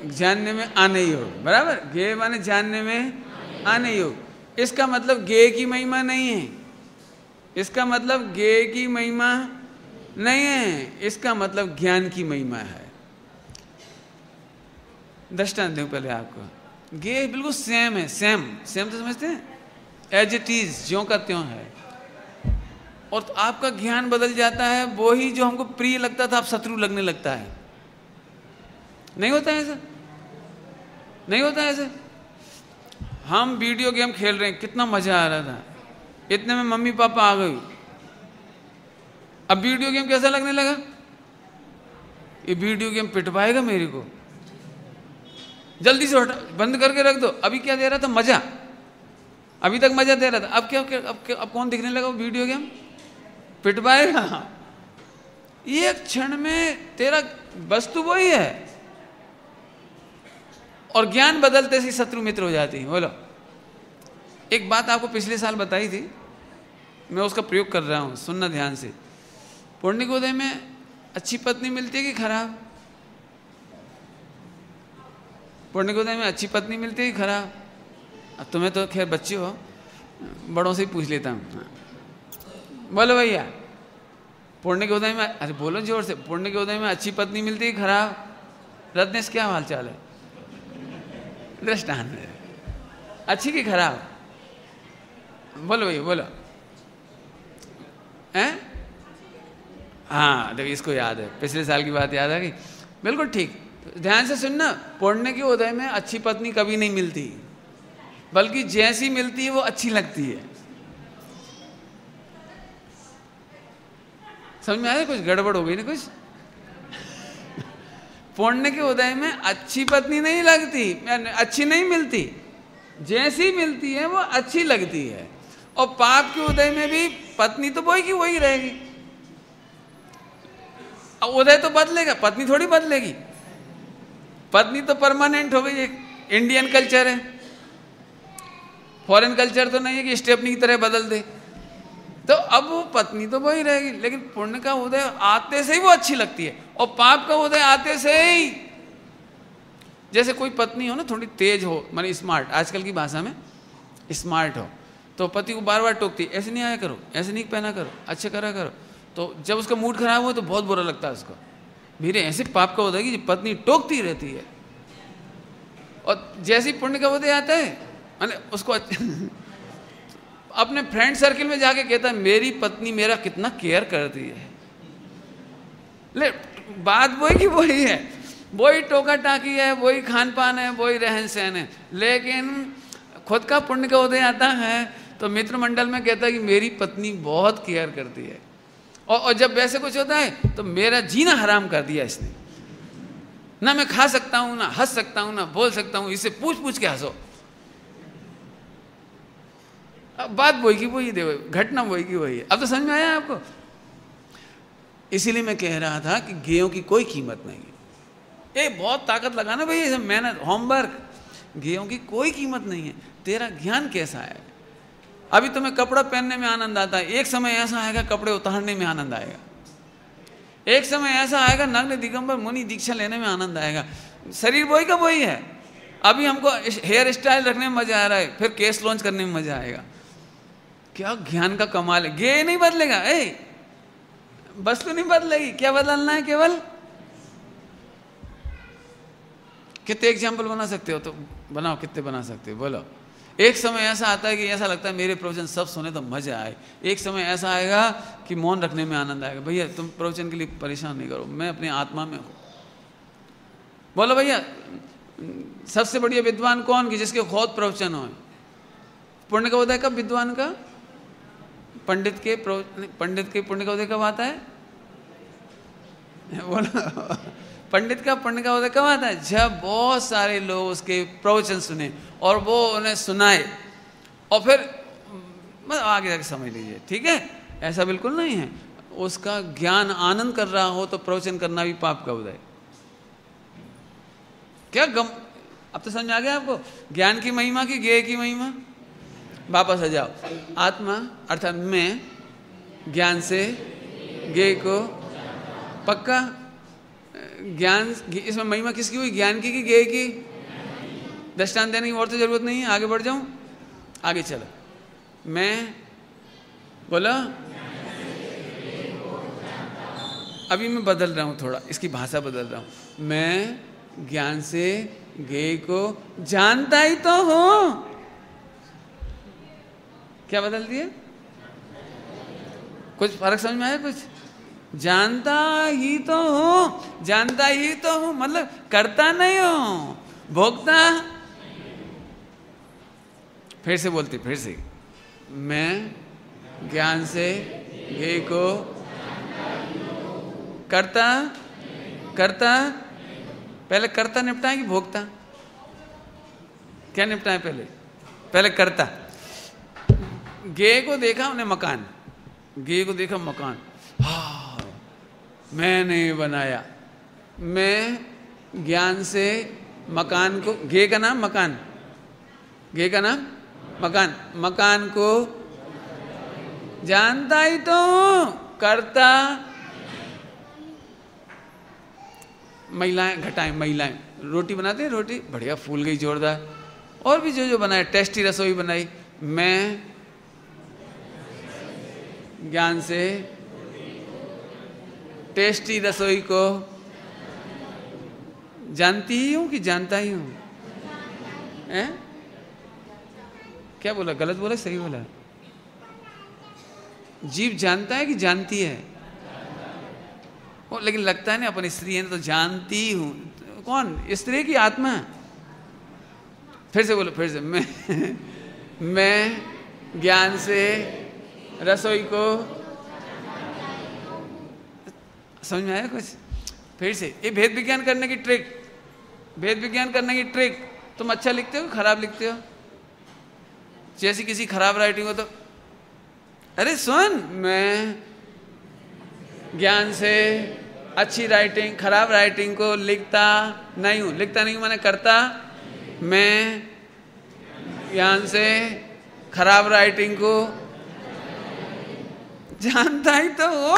जानने में आने योग, बराबर। गे माने जानने में आने योग। इसका मतलब गे की महिमा नहीं है, इसका मतलब गे की महिमा नहीं है, इसका मतलब ज्ञान की महिमा है। दृष्टांत दूं पहले आपको। गे बिल्कुल सेम है, सेम सेम तो समझते हैं, एज इट इज, ज्यों का त्यों है। और तो आपका ज्ञान बदल जाता है, वो ही जो हमको प्रिय लगता था आप शत्रु लगने लगता है। नहीं होता है ऐसा? नहीं होता है ऐसा? हम वीडियो गेम खेल रहे हैं, कितना मजा आ रहा था, इतने में मम्मी पापा आ गई। अब वीडियो गेम कैसा लगने लगा, ये वीडियो गेम पिटवाएगा मेरे को, जल्दी से हटा, बंद करके रख दो। अभी क्या दे रहा था, मजा, अभी तक मजा दे रहा था, अब क्या, अब कौन दिखने लगा, वीडियो गेम पिटवाएगा। एक क्षण में तेरा वस्तु वही है, और ज्ञान बदलते से शत्रु मित्र हो जाती है। बोलो, एक बात आपको पिछले साल बताई थी, मैं उसका प्रयोग कर रहा हूं, सुनना ध्यान से। पुण्यकोदय में अच्छी पत्नी मिलती है कि खराब? पुण्यकोदय में अच्छी पत्नी मिलती है कि खराब? अब तुम्हें तो खैर बच्चे हो, बड़ों से ही पूछ लेता हूँ। बोलो भैया, पुण्यकोदय में, अरे बोलो जोर से, पुण्यकोदय में अच्छी पत्नी मिलती है कि खराब? रत्नेश क्या हाल चाल है? दृष्टांत अच्छी कि खराब? बोलो भैया बोलो। हैं? हाँ, देखो इसको याद है, पिछले साल की बात याद आ गई, बिल्कुल ठीक। ध्यान से सुनना, पुण्य के उदय में अच्छी पत्नी कभी नहीं मिलती, बल्कि जैसी मिलती है वो अच्छी लगती है। समझ में आया? कुछ गड़बड़ हो गई ना कुछ। पुण्य के उदय में अच्छी पत्नी नहीं लगती, अच्छी नहीं मिलती, जैसी मिलती है वो अच्छी लगती है। और पाप के उदय में भी पत्नी तो वही की वही रहेगी। अब उदय तो बदलेगा, पत्नी थोड़ी बदलेगी, पत्नी तो परमानेंट हो गई। एक इंडियन कल्चर है, फॉरेन कल्चर तो नहीं है कि स्टेपनी की तरह बदल दे। तो अब वो पत्नी तो वही रहेगी, लेकिन पुण्य का उदय आते से ही वो अच्छी लगती है, और पाप का उदय आते से ही, जैसे कोई पत्नी हो ना थोड़ी तेज हो, माने स्मार्ट, आजकल की भाषा में स्मार्ट हो, तो पति को बार बार टोकती, ऐसे नहीं आया करो, ऐसे नहीं पहना करो, अच्छे करा करो। तो जब उसका मूड खराब हो तो बहुत बुरा लगता है उसको। मेरे ऐसे पाप का उदय कि पत्नी टोकती रहती है, और जैसे ही पुण्य का उदय आता है माने उसको अपने फ्रेंड सर्किल में जाके कहता है मेरी पत्नी मेरा कितना केयर करती है। ले बात वही की वही है, वही टोका टाकी है, वही खान पान है, वही रहन सहन है, लेकिन खुद का पुण्य का उदय आता है तो मित्र मंडल में कहता है कि मेरी पत्नी बहुत केयर करती है। और जब वैसे कुछ होता है तो मेरा जीना हराम कर दिया इसने, ना मैं खा सकता हूं, ना हंस सकता हूं, ना बोल सकता हूं, इससे पूछ पूछ के हंसो। अब बात वही की वही, देखो घटना वही की वही है। अब तो समझ में आया आपको? इसीलिए मैं कह रहा था कि गेयों की कोई कीमत नहीं है। ये बहुत ताकत लगाना भाई, ये मेहनत होमवर्क, गेयों की कोई कीमत नहीं है। तेरा ज्ञान कैसा है? अभी तुम्हें कपड़ा पहनने में आनंद आता है, एक समय ऐसा आएगा कपड़े उतारने में आनंद आएगा, एक समय ऐसा आएगा नग्न दिगंबर मुनि दीक्षा लेने में आनंद आएगा। शरीर वही का वही है। अभी हमको हेयर स्टाइल रखने में मजा आ रहा है, फिर केस लॉन्च करने में मजा आएगा। क्या ज्ञान का कमाल है। गे नहीं बदलेगा, वस्तु नहीं बदलेगी, क्या बदलना है? केवल कितने एग्जाम्पल बना सकते हो तो बनाओ, कितने बना सकते हो बोलो। एक समय ऐसा आता है कि ऐसा लगता है मेरे प्रवचन सब सुने तो मजा आए, एक समय ऐसा आएगा कि मौन रखने में आनंद आएगा। भैया तुम प्रवचन के लिए परेशान नहीं करो, मैं अपनी आत्मा में हूं। बोलो भैया, सबसे बढ़िया विद्वान कौन की जिसके खुद प्रवचन हो? पुण्य का उदय कब? विद्वान का, पंडित के पुण्य का उदय कब आता है? बोलो, पंडित का पुण्य का उदय कब आता है? जब बहुत सारे लोग उसके प्रवचन सुने और वो उन्हें सुनाए, और फिर मतलब आगे जाके समझ लीजिए, ठीक है? ऐसा बिल्कुल नहीं है। उसका ज्ञान आनंद कर रहा हो तो प्रवचन करना भी पाप का उदय। क्या गम, अब तो समझ आ गया आपको ज्ञान की महिमा की, ज्ञेय की महिमा? वापस आ जाओ। आत्मा अर्थात मैं ज्ञान से ज्ञेय को पक्का ज्ञान, इसमें महिमा किसकी हुई? ज्ञान की कि ज्ञेय की? दृष्टांत देने की और तो जरूरत नहीं है, आगे बढ़ जाऊं, आगे चलो। मैं बोला, अभी मैं बदल रहा हूं, थोड़ा इसकी भाषा बदल रहा हूं। मैं ज्ञान से ज्ञेय को जानता ही तो हूं। क्या बदल दिया? कुछ फर्क समझ में आया? कुछ जानता ही तो हूं, जानता ही तो हूं मतलब करता नहीं हूं, भोगता। फिर से बोलती, फिर से, मैं ज्ञान से घी को करता करता, पहले करता निपटाए कि भोगता? क्या निपटाए? पहले करता। गे को देखा उन्हें मकान, गे को देखा मकान, हाँ मैंने बनाया, मैं ज्ञान से मकान को, गे का नाम मकान, गे का नाम मकान, मकान को जानता ही तो हूं, करता। महिलाएं घटाएं, महिलाएं रोटी बनाते हैं, रोटी बढ़िया फूल गई जोरदार, और भी जो जो बनाए, टेस्टी रसोई बनाई। मैं ज्ञान से टेस्टी रसोई को जानती ही हूं कि जानता ही हूं? हैं? क्या बोला? गलत बोला, सही बोला? जीव जानता है कि जानती है? लेकिन लगता है ना अपन स्त्री है तो जानती हूं। कौन? स्त्री की आत्मा। फिर से बोलो, फिर से, मैं ज्ञान से रसोई को, समझ में आया कुछ? फिर से, ये भेद विज्ञान करने की ट्रिक, भेद विज्ञान करने की ट्रिक। तुम अच्छा लिखते हो, खराब लिखते हो? जैसी किसी खराब राइटिंग हो तो, अरे सुन, मैं ज्ञान से अच्छी राइटिंग, खराब राइटिंग को लिखता नहीं हूं। लिखता नहीं हूं माने करता। मैं ज्ञान से खराब राइटिंग को जानता ही तो हो।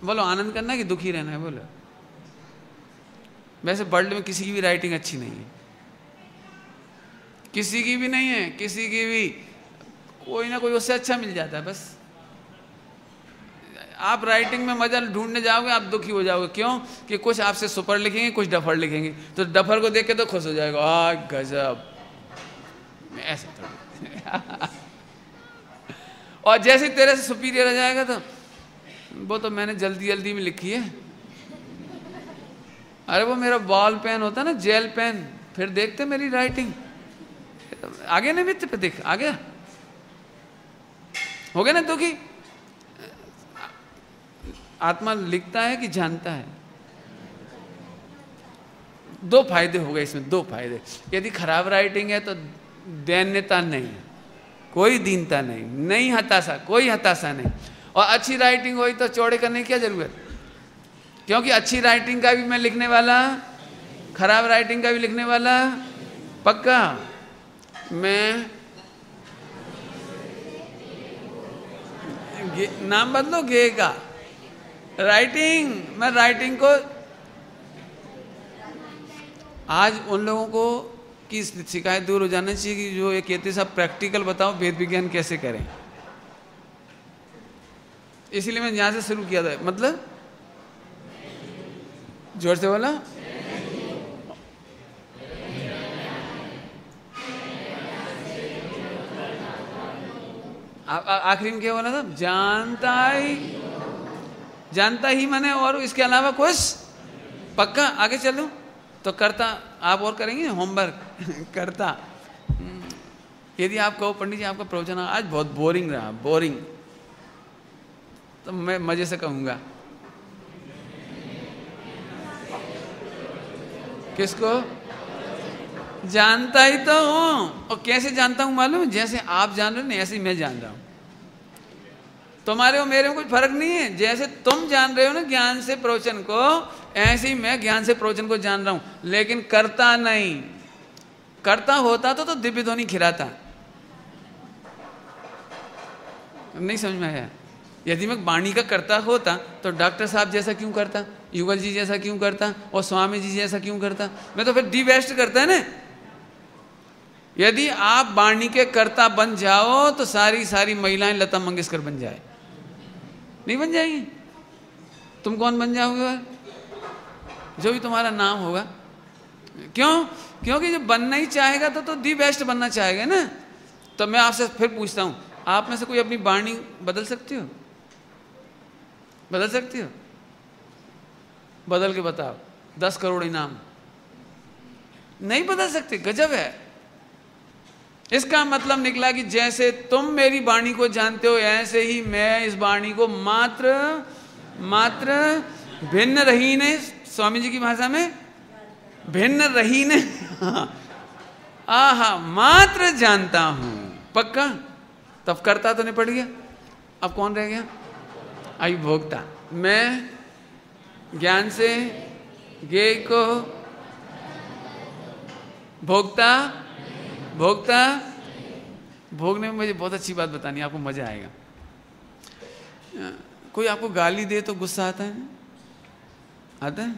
बोलो, आनंद करना है कि दुखी रहना है? बोलो। वैसे वर्ल्ड में किसी की भी राइटिंग अच्छी नहीं है, किसी की भी नहीं है, किसी की भी, कोई ना कोई उससे अच्छा मिल जाता है। बस आप राइटिंग में मजा ढूंढने जाओगे, आप दुखी हो जाओगे। क्यों? कि कुछ आपसे सुपर लिखेंगे, कुछ डफर लिखेंगे, तो डफर को देख के तो खुश हो जाएगा, आ गजब, ऐसा थोड़ी। और जैसे तेरे से सुपीरियर आ जाएगा तो वो तो मैंने जल्दी जल्दी में लिखी है, अरे वो मेरा बॉल पेन होता ना, जेल पेन, फिर देखते मेरी राइटिंग आगे नहीं बीतते पे, देख आ गया, हो गया ना दुखी। आत्मा लिखता है कि जानता है? दो फायदे हो गए इसमें, दो फायदे। यदि खराब राइटिंग है तो दैन्यता नहीं, कोई दीनता नहीं, नहीं हताशा, कोई हताशा नहीं। और अच्छी राइटिंग हुई तो चौड़े करने की क्या जरूरत? क्योंकि अच्छी राइटिंग का भी मैं लिखने वाला, खराब राइटिंग का भी लिखने वाला, पक्का। मैं नाम बदलो गे का, राइटिंग, मैं राइटिंग को, आज उन लोगों को की शिकायत दूर हो जाना चाहिए कि जो ये कहते सब प्रैक्टिकल बताओ वेद विज्ञान कैसे करें। इसलिए मैंने यहां से शुरू किया था। मतलब जोर से बोला, आखिरी में क्या बोला था? जानता ही माने, और इसके अलावा कुछ? पक्का। आगे चलो तो करता, आप और करेंगे होमवर्क करता। यदि आप कहो पंडित जी आपका प्रवचन आज बहुत बोरिंग रहा, बोरिंग, तो मैं मजे से कहूंगा, किसको? जानता ही तो हूं। और कैसे जानता हूं मालूम? जैसे आप जान रहे हो ना, ऐसे ही मैं जान रहा हूं। तुम्हारे और मेरे में कुछ फर्क नहीं है। जैसे तुम जान रहे हो ना ज्ञान से प्रवचन को, ऐसे ही मैं ज्ञान से प्रवचन को जान रहा हूं, लेकिन करता नहीं। करता होता तो दिव्य ध्वनि खिराता। नहीं समझ में आया? यदि मैं वाणी का करता होता तो डॉक्टर साहब जैसा क्यों करता, युगल जी जैसा क्यों करता, और स्वामी जी जैसा क्यों करता? मैं तो फिर डी बेस्ट करता है ना। यदि आप वाणी के कर्ता बन जाओ तो सारी सारी महिलाएं लता मंगेशकर बन जाए, नहीं बन जाएंगी? तुम कौन बन जाओगे? जो भी तुम्हारा नाम होगा। क्यों? क्योंकि जब बनना ही चाहेगा तो दी बेस्ट बनना चाहेगा ना। तो मैं आपसे फिर पूछता हूं, आप में से कोई अपनी वाणी बदल सकती हो? बदल सकती हो? बदल के बताओ। 10 करोड़ इनाम। नहीं बदल सकते। गजब है। इसका मतलब निकला कि जैसे तुम मेरी वाणी को जानते हो, ऐसे ही मैं इस वाणी को मात्र भिन्न रहीन, स्वामी जी की भाषा में भिन्न रहीन आहा मात्र जानता हूं। पक्का? तब करता तो नहीं पड़ गया। अब कौन रह गया? आई भोगता। मैं ज्ञान से ज्ञेय को भोगता भोगने में मुझे बहुत अच्छी बात बतानी है, आपको मजा आएगा। कोई आपको गाली दे तो गुस्सा आता है? आता है?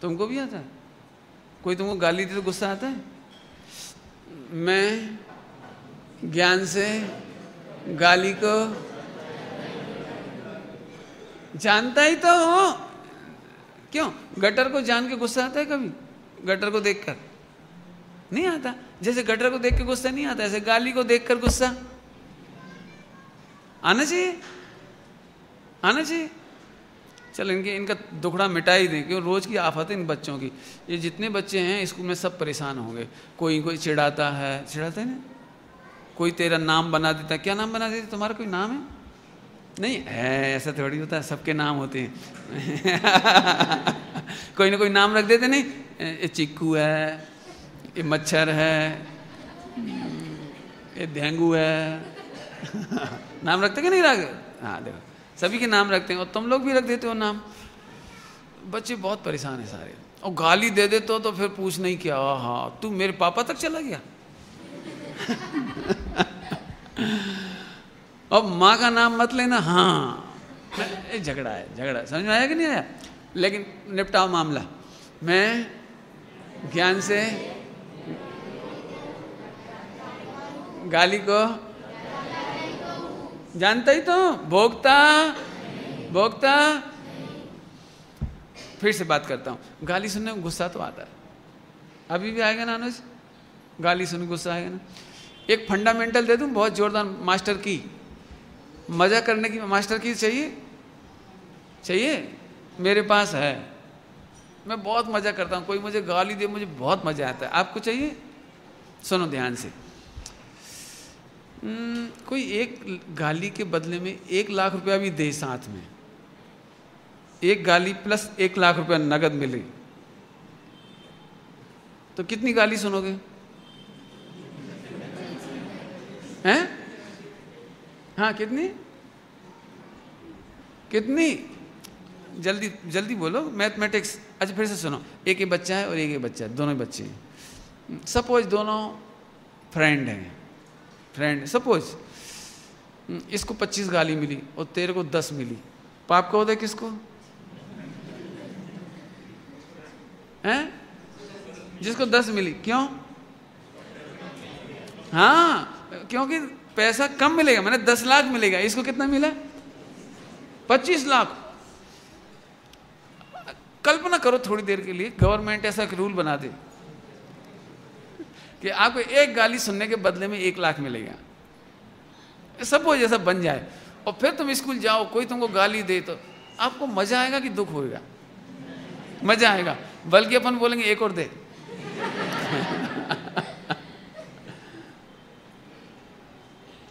तुमको भी आता है? कोई तुमको गाली दे तो गुस्सा आता है? मैं ज्ञान से गाली को जानता ही तो हूं। क्यों? गटर को जान के गुस्सा आता है कभी? गटर को देखकर नहीं आता। जैसे गटर को देख के गुस्सा नहीं आता, ऐसे गाली को देखकर गुस्सा आना चाहिए, आना चाहिए। चल इनका दुखड़ा मिटा ही दें, क्यों रोज की आफत है इन बच्चों की। ये जितने बच्चे हैं स्कूल में सब परेशान होंगे। कोई चिढ़ाता है ना, कोई तेरा नाम बना देता है। क्या नाम बना देता? तुम्हारा कोई नाम है? नहीं है, ऐसा थोड़ी होता है, सबके नाम होते हैं कोई ना कोई नाम रख देते। नहीं, ये चिक्कू है, ये मच्छर है, ये डेंगू है नाम रखते कि नहीं रखते? हाँ देखो, सभी के नाम रखते हैं। और तुम लोग भी रख देते हो नाम। बच्चे बहुत परेशान है सारे। और गाली दे देते हो तो फिर पूछ नहीं किया, हाँ तू मेरे पापा तक चला गया और माँ का नाम मत लेना। हाँ झगड़ा है, झगड़ा। समझ में आया कि नहीं आया? लेकिन निपटाओ मामला। मैं ज्ञान से गाली को जानता ही तो, भोगता फिर से बात करता हूं। गाली सुनने में गुस्सा तो आता है, अभी भी आएगा ना अनुज? गाली सुन गुस्सा आएगा ना? एक फंडामेंटल दे दूं बहुत जोरदार, मास्टर की, मजा करने की मास्टर की चाहिए? मेरे पास है, मैं बहुत मजा करता हूं। कोई मुझे गाली दे, मुझे बहुत मजा आता है। आपको चाहिए? सुनो ध्यान से। कोई एक गाली के बदले में 1 लाख रुपया भी दे, साथ में एक गाली प्लस 1 लाख रुपया नगद मिले, तो कितनी गाली सुनोगे? हैं? हाँ कितनी? जल्दी बोलो, मैथमेटिक्स। अच्छा फिर से सुनो। एक ही बच्चा है और एक ही बच्चा है, दोनों बच्चे हैं। सपोज दोनों फ्रेंड हैं, सपोज इसको 25 गाली मिली और तेरे को 10 मिली, पाप का होता है किसको? हैं? जिसको 10 मिली। क्यों? हाँ क्योंकि पैसा कम मिलेगा, मैंने 10 लाख मिलेगा, इसको कितना मिला? 25 लाख। कल्पना करो थोड़ी देर के लिए, गवर्नमेंट ऐसा रूल बना दे कि आपको एक गाली सुनने के बदले में 1 लाख मिलेगा। सपोज ऐसा बन जाए, और फिर तुम स्कूल जाओ, कोई तुमको गाली दे, तो आपको मजा आएगा कि दुख होगा? मजा आएगा, बल्कि अपन बोलेंगे एक और दे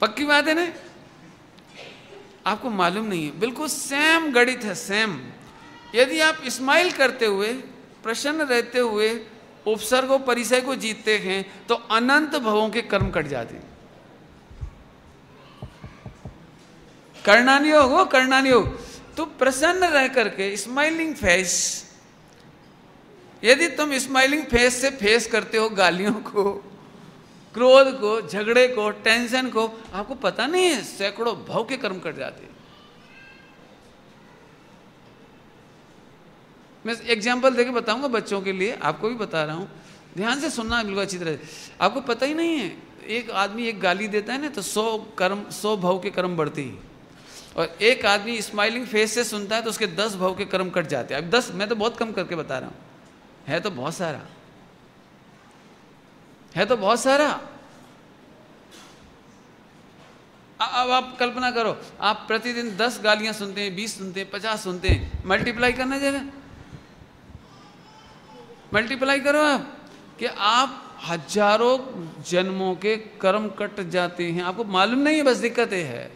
पक्की बात है ना? आपको मालूम नहीं है, बिल्कुल सेम गणित है, सेम। यदि आप स्माइल करते हुए, प्रसन्न रहते हुए उपसर्ग और परिचय को जीतते हैं तो अनंत भवों के कर्म कट जाते हैं। करणानी योग। तो प्रसन्न रह करके स्माइलिंग फेस, यदि तुम स्माइलिंग फेस से फेस करते हो गालियों को, क्रोध को, झगड़े को, टेंशन को, आपको पता नहीं है सैकड़ों भव के कर्म कट जाते हैं। मैं एग्जाम्पल देके बताऊंगा बच्चों के लिए, आपको भी बता रहा हूं, ध्यान से सुनना बिल्कुल अच्छी तरह। आपको पता ही नहीं है, एक आदमी एक गाली देता है ना तो 100 भव के कर्म बढ़ते हैं, और एक आदमी स्माइलिंग फेस से सुनता है तो उसके 10 भव के कर्म कट जाते हैं। अब 10 मैं तो बहुत कम करके बता रहा हूं, है तो बहुत सारा। अब आप कल्पना करो, आप प्रतिदिन 10 गालियां सुनते हैं, 20 सुनते हैं, 50 सुनते हैं, मल्टीप्लाई करना जरा, मल्टीप्लाई करो आप, कि आप हजारों जन्मों के कर्म कट जाते हैं, आपको मालूम नहीं है, बस दिक्कत ये है।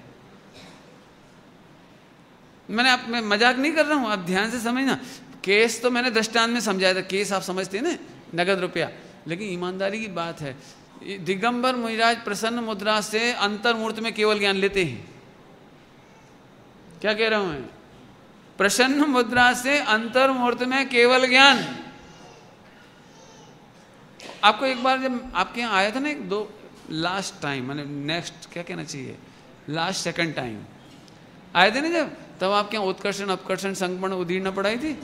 मैं मजाक नहीं कर रहा हूं, आप ध्यान से समझना। केस तो मैंने दृष्टांत में समझाया था, केस आप समझते हैं ना, नगद रुपया, लेकिन ईमानदारी की बात है। दिगंबर मुनिराज प्रसन्न मुद्रा से अंतर्मूर्त में केवल ज्ञान लेते हैं। क्या कह रहा हूं मैं? प्रसन्न मुद्रा से अंतर्मूर्त में केवल ज्ञान। आपको एक बार जब आपके यहाँ आया था ना, एक दो लास्ट टाइम, मैंने नेक्स्ट क्या कहना चाहिए, लास्ट सेकंड टाइम आए थे ना जब, तब आपके यहाँ उत्कर्षण अपकर्षण संक्रमण उदीर्ण पढ़ाई थी,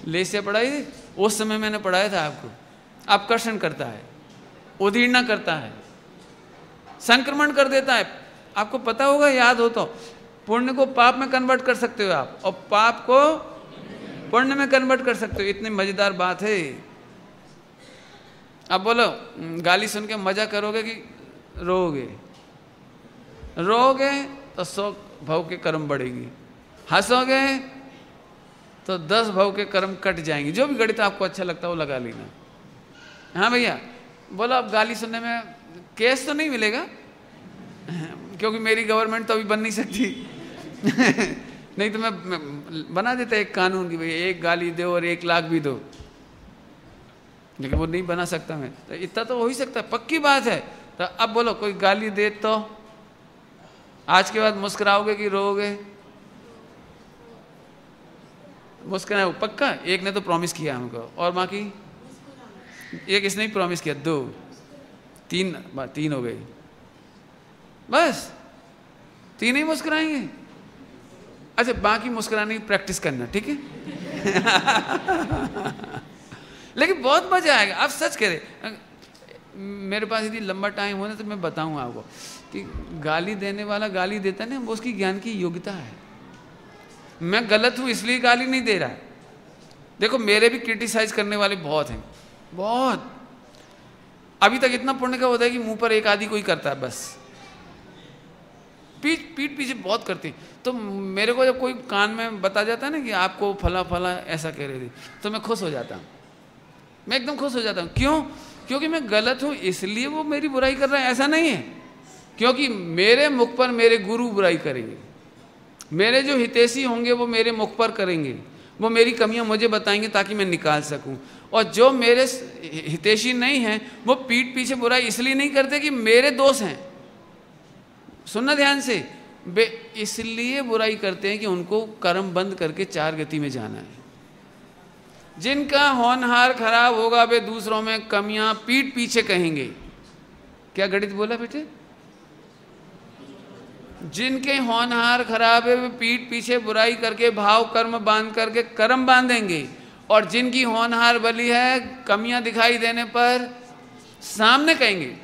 लेस्य पढ़ाई थी। उस समय मैंने पढ़ाया था आपको, अपकर्षण करता है, उदीर्ण करता है, संक्रमण कर देता है। आपको पता होगा, याद हो तो, पुण्य को पाप में कन्वर्ट कर सकते हो आप, और पाप को पुण्य में कन्वर्ट कर सकते हो। इतनी मजेदार बात है। अब बोलो, गाली सुन के मजा करोगे कि रोओगे? रोओगे तो 100 भव के कर्म बढ़ेंगे, हंसोगे तो 10 भव के कर्म कट जाएंगे। जो भी गणित आपको अच्छा लगता है वो लगा लेना। हाँ भैया बोलो, अब गाली सुनने में केस तो नहीं मिलेगा, क्योंकि मेरी गवर्नमेंट तो अभी बन नहीं सकती नहीं तो मैं बना देता एक कानून की, भैया एक गाली दो और 1 लाख भी दो, लेकिन वो नहीं बना सकता मैं। तो इतना तो हो ही सकता है, पक्की बात है। तो अब बोलो, कोई गाली दे तो आज के बाद मुस्कुराओगे कि रोओगे? मुस्कुराओ पक्का। एक ने तो प्रॉमिस किया हमको, और बाकी एक इसने ही प्रॉमिस किया, 2 3 हो गई, बस 3 ही मुस्कुराएंगे। अच्छा, बाकी मुस्कुराने की प्रैक्टिस करना, ठीक है लेकिन बहुत मजा आएगा। आप सच कह रहे, मेरे पास यदि लंबा टाइम हो ना तो मैं बताऊं आपको कि गाली देने वाला गाली देता ना, वो उसकी ज्ञान की योग्यता है। मैं गलत हूं इसलिए गाली नहीं दे रहा है। देखो, मेरे भी क्रिटिसाइज करने वाले बहुत हैं, बहुत। अभी तक इतना पुण्य का होता है कि मुंह पर एक आदि कोई करता है, बस पीठ पीछे बहुत करते हैं। तो मेरे को जब कोई कान में बता जाता है ना कि आपको फला फला ऐसा कह रहे थे, तो मैं खुश हो जाता हूँ, मैं एकदम खुश हो जाता हूँ। क्यों? क्योंकि मैं गलत हूँ इसलिए वो मेरी बुराई कर रहा है, ऐसा नहीं है। क्योंकि मेरे मुख पर मेरे गुरु बुराई करेंगे, मेरे जो हितैषी होंगे वो मेरे मुख पर करेंगे, वो मेरी कमियां मुझे बताएंगे ताकि मैं निकाल सकूं। और जो मेरे हितैषी नहीं हैं वो पीठ पीछे बुराई इसलिए नहीं करते कि मेरे दोष हैं, सुनना ध्यान से, वे इसलिए बुराई करते हैं कि उनको कर्म बंद करके 4 गति में जाना है। जिनका होनहार खराब होगा वे दूसरों में कमियां पीठ पीछे कहेंगे। क्या गणित बोला बेटे? जिनके होनहार खराब है वे पीठ पीछे बुराई करके भाव कर्म बांध करके कर्म बांधेंगे, और जिनकी होनहार बली है कमियां दिखाई देने पर सामने कहेंगे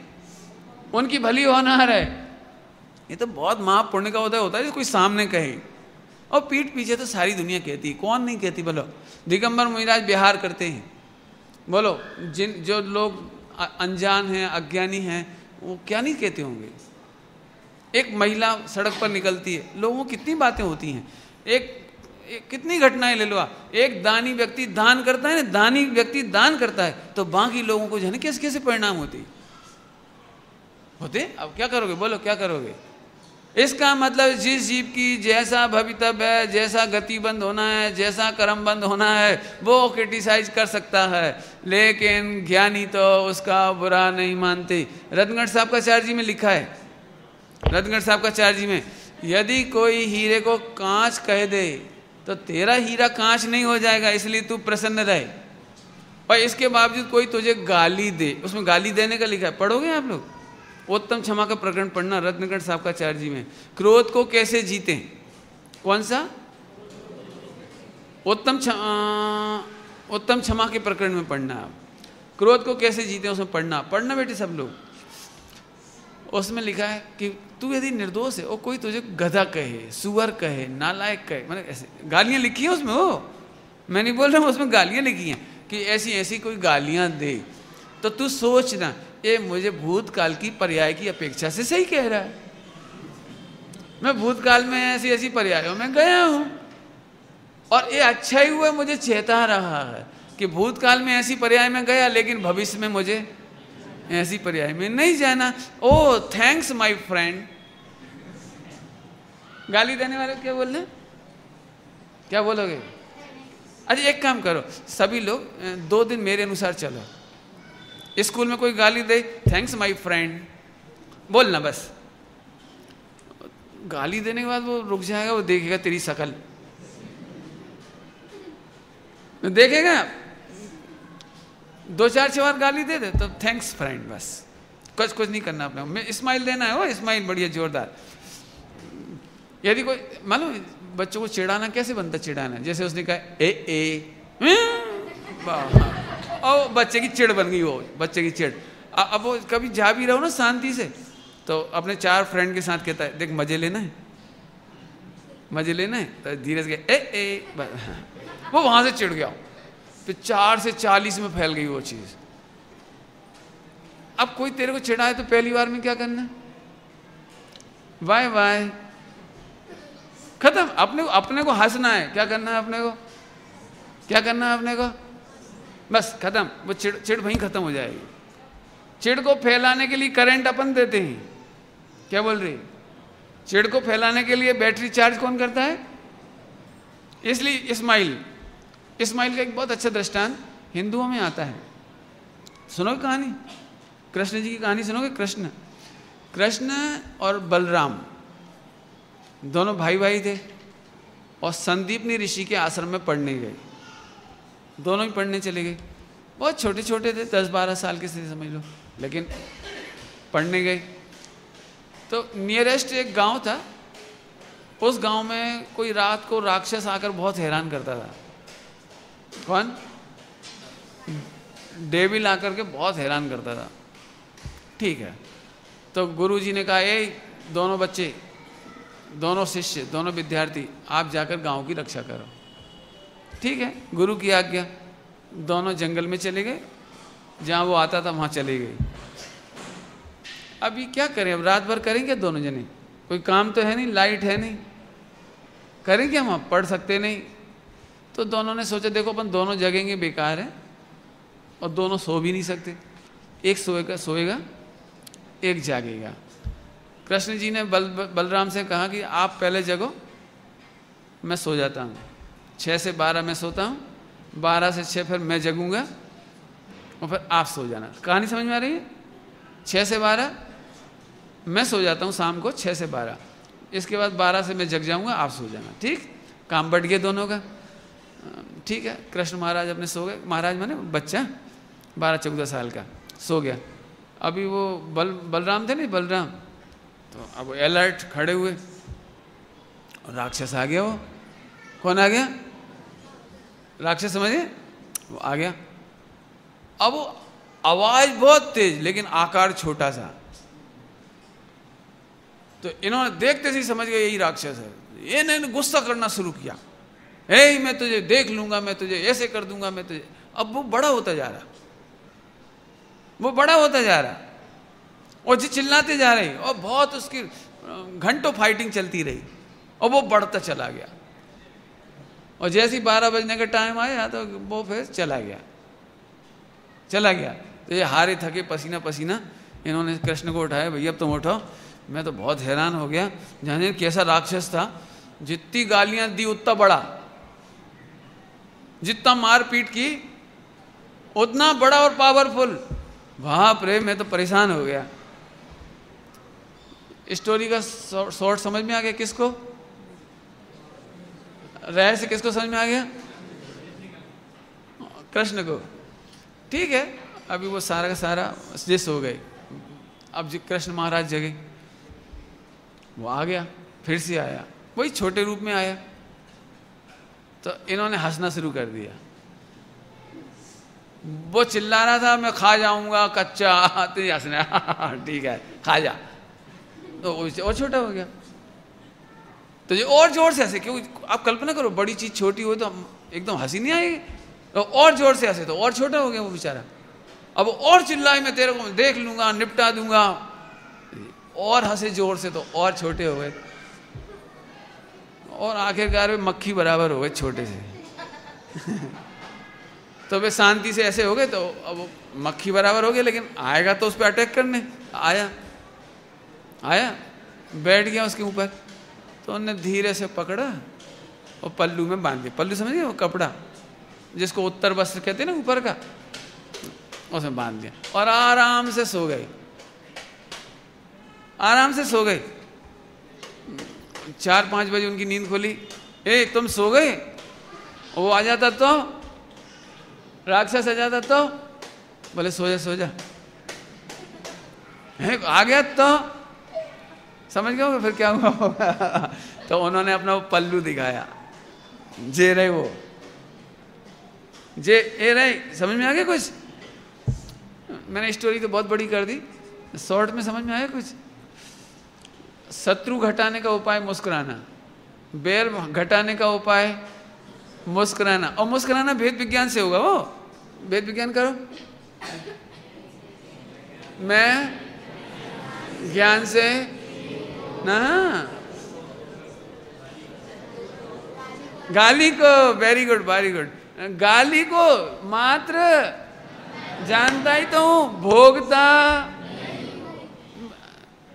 उनकी भली होनहार है। ये तो बहुत महापुण्य का होता है कोई सामने कहे, और पीठ पीछे तो सारी दुनिया कहती है, कौन नहीं कहती? बोलो, दिगंबर मुनिराज बिहार करते हैं। बोलो, जो लोग अनजान हैं, अज्ञानी हैं, वो क्या नहीं कहते होंगे? एक महिला सड़क पर निकलती है, लोगों को कितनी बातें होती हैं, एक कितनी घटनाएं ले लो। एक दानी व्यक्ति दान करता है ना, दानी व्यक्ति दान करता है तो बाकी लोगों को जाने कैसे कैसे परिणाम होते। अब क्या करोगे? बोलो क्या करोगे? इसका मतलब जिस जीव की जैसा भवितव्य है, जैसा गति बंद होना है, जैसा कर्म बंद होना है, वो क्रिटिसाइज कर सकता है, लेकिन ज्ञानी तो उसका बुरा नहीं मानते। रत्नगढ़ साहब का चार्जी में लिखा है, रत्नगढ़ साहब का चार्जी में, यदि कोई हीरे को कांच कह दे तो तेरा हीरा कांच नहीं हो जाएगा, इसलिए तू प्रसन्न रहे। और इसके बावजूद कोई तुझे गाली दे, उसमें गाली देने का लिखा है, पढ़ोगे आप लोग? उत्तम क्षमा का प्रकरण पढ़ना, रत्नगढ़ साहब का चार्जी में। क्रोध को कैसे जीते? कौन सा? उत्तम क्षमा के प्रकरण में पढ़ना। आप क्रोध को कैसे जीते उसमें पढ़ना बेटे सब लोग। उसमें लिखा है कि तू यदि निर्दोष है और कोई तुझे गधा कहे, सुअर कहे, नालायक कहे, मतलब ऐसे गालियां लिखी हैं उसमें, वो मैं नहीं बोल रहा हूँ, उसमें गालियां लिखी हैं कि ऐसी ऐसी कोई गालियां दे, तो तू सोचना ये मुझे भूतकाल की पर्याय की अपेक्षा से सही कह रहा है। मैं भूतकाल में ऐसी ऐसी पर्यायों में गया हूं, और ये अच्छा ही हुआ मुझे चेता रहा है कि भूतकाल में ऐसी पर्याय में गया, लेकिन भविष्य में मुझे ऐसी पर्याय में नहीं जाना। ओ थैंक्स माय फ्रेंड। गाली देने वाले क्या बोल रहे, क्या बोलोगे? अच्छा एक काम करो, सभी लोग 2 दिन मेरे अनुसार चलो। स्कूल में कोई गाली दे, थैंक्स माय फ्रेंड बोलना बस। गाली देने के बाद वो रुक जाएगा, वो देखेगा तेरी शकल, देखेगा 2-4 बार गाली दे दे तो थैंक्स फ्रेंड बस, कुछ नहीं करना अपने में, स्माइल देना है, वो स्माइल बढ़िया जोरदार। यदि कोई मालूम बच्चों को चिढ़ाना कैसे बनता, चिढ़ाना जैसे उसने कहा ए और बच्चे की चिढ़ बन गई, वो बच्चे की चिढ़। अब वो कभी जा भी रहो ना शांति से, तो अपने 4 फ्रेंड के साथ कहता है देख मजे लेना है, मजे लेना है, तो धीरे से ए वो वहां से चिढ़ गया, फिर 4 से 40 में फैल गई वो चीज। अब कोई तेरे को चिढ़ाए तो पहली बार में क्या करना है, बाय बाय, खत्म। अपने को हंसना है, क्या करना है अपने को, क्या करना है अपने को, बस खत्म। वो चिढ़ वहीं खत्म हो जाएगी। चिढ़ को फैलाने के लिए करंट अपन देते हैं, क्या बोल रही, चिढ़ को फैलाने के लिए बैटरी चार्ज कौन करता है? इसलिए इस्माइल का एक बहुत अच्छा दृष्टांत हिंदुओं में आता है। सुनोगे कहानी, कृष्ण जी की कहानी सुनोगे? कृष्ण और बलराम दोनों भाई थे, और संदीपनी ऋषि के आश्रम में पढ़ने गए। दोनों ही पढ़ने चले गए, बहुत छोटे छोटे थे, 10-12 साल के थे समझ लो, लेकिन पढ़ने गए। तो नियरेस्ट एक गांव था, उस गांव में कोई रात को राक्षस आकर बहुत हैरान करता था। कौन? डेविल आकर के बहुत हैरान करता था। ठीक है, तो गुरुजी ने कहा ए दोनों बच्चे, दोनों शिष्य, दोनों विद्यार्थी, आप जाकर गांव की रक्षा करो। ठीक है, गुरु की आज्ञा। दोनों जंगल में चले गए, जहां वो आता था वहां चले गए। अभी क्या करें, अब रात भर करेंगे दोनों जने, कोई काम तो है नहीं, लाइट है नहीं, करेंगे हम, पढ़ सकते नहीं। तो दोनों ने सोचा देखो अपन दोनों जगेंगे बेकार है, और दोनों सो भी नहीं सकते, एक सोएगा एक जागेगा। कृष्ण जी ने बलराम से कहा कि आप पहले जगो, मैं सो जाता हूँ, 6 से 12 मैं सोता हूँ, 12 से 6 फिर मैं जगूंगा, और फिर आप सो जाना। कहानी समझ में आ रही है? 6 से 12 मैं सो जाता हूँ शाम को, 6 से 12, इसके बाद 12 से मैं जग जाऊंगा, आप सो जाना। ठीक, काम बढ़ गया दोनों का। ठीक है, कृष्ण महाराज अपने सो गए, महाराज माने बच्चा 12-14 साल का सो गया। अभी वो बलराम थे नहीं, बलराम, तो अब अलर्ट खड़े हुए, और राक्षस आ गया। वो कौन आ गया? राक्षस, समझे, वो आ गया। अब वो आवाज बहुत तेज, लेकिन आकार छोटा सा। तो इन्होंने देखते ही समझ गए यही राक्षस है। इन्होंने गुस्सा करना शुरू किया, ए मैं तुझे देख लूंगा, मैं तुझे ऐसे कर दूंगा, मैं तुझे। अब वो बड़ा होता जा रहा, वो बड़ा होता जा रहा, और जी चिल्लाते जा रही, और बहुत उसकी घंटों फाइटिंग चलती रही, और वो बढ़ता चला गया। और जैसे ही 12 बजने का टाइम आया तो वो फिर चला गया। तो ये हारे थके पसीना पसीना, इन्होंने कृष्ण को उठाया, भैया अब तुम उठाओ, मैं तो बहुत हैरान हो गया, जाने कैसा राक्षस था, जितनी गालियां दी उतना बड़ा, जितना मारपीट की उतना बड़ा और पावरफुल। बाप रे, मैं तो परेशान हो गया। स्टोरी का शॉर्ट समझ में आ गया किसको? रहस्य किसको समझ में आ गया? कृष्ण को। ठीक है, अभी वो सारा का सारा जिस हो गए। अब जो कृष्ण महाराज जगे, वो आ गया, फिर से आया, वही छोटे रूप में आया। तो इन्होंने हंसना शुरू कर दिया। वो चिल्ला रहा था मैं खा जाऊंगा कच्चा, तो हंसने ठीक है खा जा, तो और छोटा हो गया। तो ये और जोर से हंसे, क्यों? आप कल्पना करो, बड़ी चीज छोटी हो तो एकदम हंसी नहीं आएगी, तो और जोर से हंसे तो और छोटा हो गया वो बेचारा। अब और चिल्लाए मैं तेरे को देख लूंगा, निपटा दूंगा, और हंसे जोर से तो और छोटे हो गए, और आखिरकार में मक्खी बराबर हो गए छोटे से। तो वे शांति से ऐसे हो गए, तो अब वो मक्खी बराबर हो गए, लेकिन आएगा तो उस पर अटैक करने। आया आया बैठ गया उसके ऊपर, तो उन्होंने धीरे से पकड़ा और पल्लू में बांध दिया। पल्लू समझिए, वो कपड़ा जिसको उत्तर वस्त्र कहते हैं ना, ऊपर का, उसमें बांध दिया और आराम से सो गए। आराम से सो गए। 4-5 बजे उनकी नींद खुली। ए तुम सो गए? वो आ जाता तो, राक्षस आ जाता तो, बोले सो जा सो जा। आ गया तो समझ गए होगा फिर क्या हुआ होगा। तो उन्होंने अपना वो पल्लू दिखाया, जे रहे वो, जे ए रहे। समझ में आ गया कुछ? मैंने स्टोरी तो बहुत बड़ी कर दी, शॉर्ट में समझ में आया कुछ? शत्रु घटाने का उपाय मुस्कुराना, बैर घटाने का उपाय मुस्कुराना। और मुस्कुराना भेद विज्ञान से होगा। वो भेद विज्ञान करो। मैं ज्ञान से ना, गाली को, वेरी गुड वेरी गुड, गाली को मात्र जानता ही तो हूं, भोगता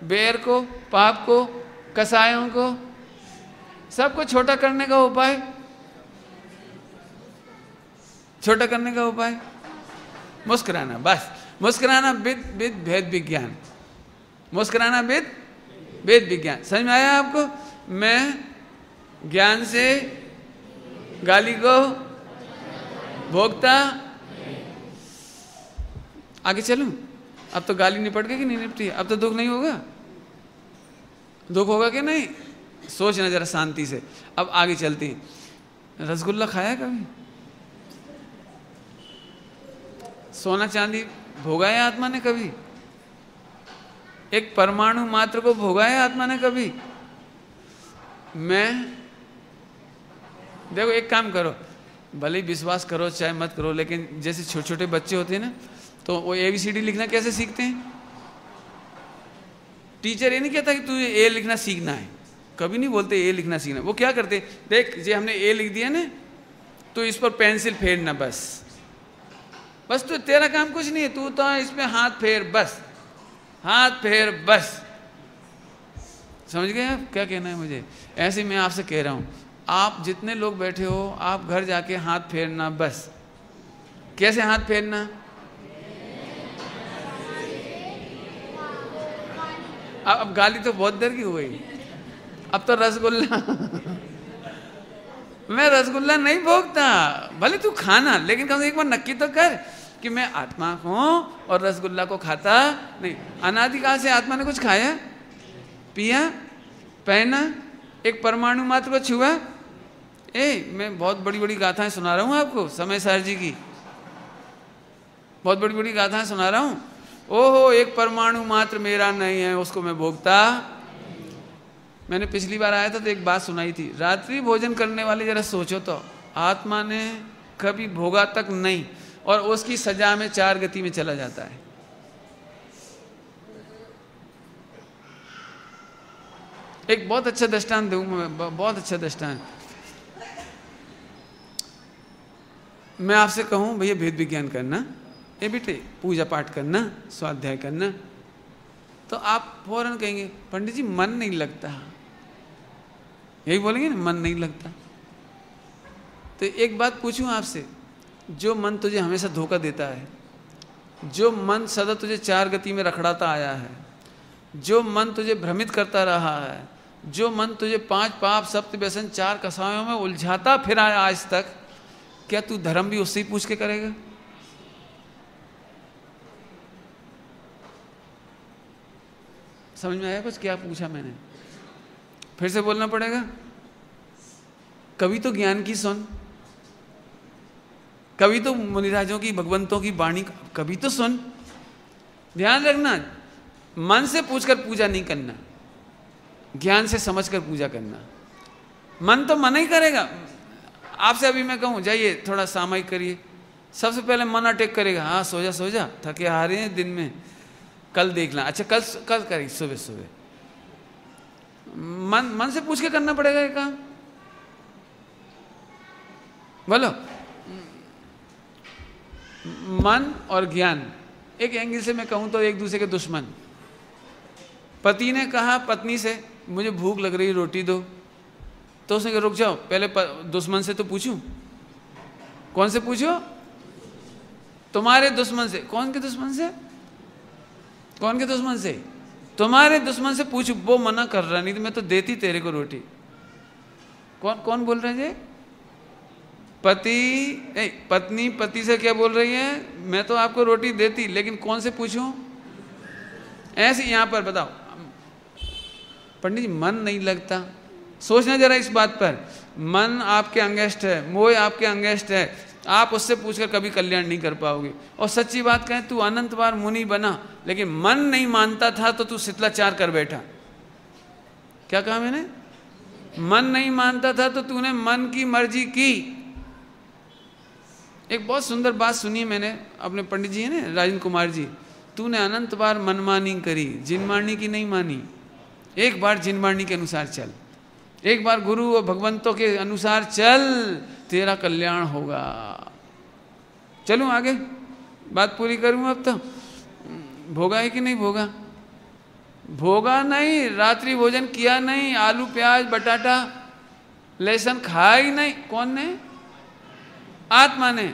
बैर को, पाप को, कसायों को, सबको छोटा करने का उपाय, छोटा करने का उपाय मुस्कुराना। बस मुस्कुराना विद भेद विज्ञान, मुस्कुराना विद भेद विज्ञान। समझ में आया आपको? मैं ज्ञान से गाली को भोगता। आगे चलूं? अब तो गाली निपट गई कि नहीं निपटी? अब तो दुख नहीं होगा? दुख होगा कि नहीं? सोचना जरा शांति से। अब आगे चलते हैं। रसगुल्ला खाया कभी? सोना चांदी भोगा है आत्मा ने कभी? एक परमाणु मात्र को भोगा है आत्मा ने कभी? मैं देखो, एक काम करो, भले ही विश्वास करो चाहे मत करो, लेकिन जैसे छोटे छोटे बच्चे होते हैं ना, तो वो ABCD लिखना कैसे सीखते हैं? टीचर ये नहीं कहता कि तुझे ए लिखना सीखना है, कभी नहीं बोलते ए लिखना सीखना। वो क्या करते, देख जे हमने ए लिख दिया ना, तो इस पर पेंसिल फेरना, बस बस। तो तेरा काम कुछ नहीं है, तू तो इसमें हाथ फेर, बस हाथ फेर, बस। समझ गए आप क्या कहना है मुझे? ऐसे मैं आपसे कह रहा हूं, आप जितने लोग बैठे हो, आप घर जाके हाथ फेरना, बस। कैसे हाथ फेरना? अब गाली तो बहुत देर की हो गई, अब तो रसगुल्ला। मैं रसगुल्ला नहीं भोगता, भले तू खाना, लेकिन कम से एक बार नक्की तो कर कि मैं आत्मा हूं और रसगुल्ला को खाता नहीं। अनादिकाल से आत्मा ने कुछ खाया, पिया, पहना, एक परमाणु मात्र को छुआ। मैं बहुत बड़ी बड़ी गाथाएं सुना रहा हूं आपको, समय सर जी की बहुत बड़ी बड़ी गाथाएं सुना रहा हूं। ओहो, एक परमाणु मात्र मेरा नहीं है, उसको मैं भोगता। मैंने पिछली बार आया था तो एक बात सुनाई थी, रात्रि भोजन करने वाले जरा सोचो तो, आत्मा ने कभी भोगा तक नहीं, और उसकी सजा में 4 गति में चला जाता है। एक बहुत अच्छा दृष्टांत दूंगा मैं, बहुत अच्छा दृष्टांत। मैं आपसे कहूं भैया भेद विज्ञान करना, ये बेटे पूजा पाठ करना, स्वाध्याय करना, तो आप फौरन कहेंगे पंडित जी मन नहीं लगता, यही बोलेंगे ना, मन नहीं लगता। तो एक बात पूछूं आपसे, जो मन तुझे हमेशा धोखा देता है, जो मन सदा तुझे 4 गति में रखड़ाता आया है, जो मन तुझे भ्रमित करता रहा है, जो मन तुझे 5 पाप, सप्त व्यसन, 4 कसायों में उलझाता फिरा है आज तक, क्या तू धर्म भी उससे ही पूछ के करेगा? समझ में आया कुछ क्या पूछा मैंने? फिर से बोलना पड़ेगा। कभी तो ज्ञान की सुन, कभी तो मुनिराजों की, भगवंतों की वाणी कभी तो सुन। ध्यान रखना, मन से पूछकर पूजा नहीं करना, ज्ञान से समझकर पूजा करना। मन तो मना ही करेगा। आपसे अभी मैं कहूं जाइए थोड़ा सामायिक करिए, सबसे पहले मन अटैक करेगा, हाँ सो जा, थके आ रहे हैं दिन में, कल देख ला, अच्छा कल करेगी सुबह सुबह। मन से पूछ के करना पड़ेगा ये काम। बोलो, मन और ज्ञान एक एंगल से मैं कहूं तो एक दूसरे के दुश्मन। पति ने कहा पत्नी से मुझे भूख लग रही, रोटी दो, तो उसने कहा रुक जाओ, पहले दुश्मन से तो पूछूं। कौन से पूछो? तुम्हारे दुश्मन से। कौन के दुश्मन से? कौन के दुश्मन से? तुम्हारे दुश्मन से पूछो। वो मना कर रहा, नहीं तो मैं तो देती तेरे को रोटी। कौन कौन बोल रहे हैं? पत्नी पति से क्या बोल रही है? मैं तो आपको रोटी देती, लेकिन कौन से पूछूं? ऐसे यहां पर बताओ पंडित जी, मन नहीं लगता। सोचना जरा इस बात पर, मन आपके अंगेस्ट है, मोह आपके अंगेस्ट है, आप उससे पूछकर कभी कल्याण नहीं कर पाओगे। और सच्ची बात कहें, तू अनंत बार मुनि बना, लेकिन मन नहीं मानता था तो तू शिथिलाचार कर बैठा। क्या कहा मैंने? मन नहीं मानता था तो तूने मन की मर्जी की। एक बहुत सुंदर बात सुनी मैंने, अपने पंडित जी है ना राजेंद्र कुमार जी, तूने अनंत बार मनमानी करी, जिनमानी की नहीं मानी। एक बार जिनमानी के अनुसार चल, एक बार गुरु और भगवंतों के अनुसार चल, तेरा कल्याण होगा। चलूं आगे, बात पूरी करूं। अब तो भोगा है कि नहीं भोगा? भोगा नहीं, रात्रि भोजन किया नहीं, आलू प्याज बटाटा लहसुन खाया ही नहीं। कौन ने? आत्मा ने।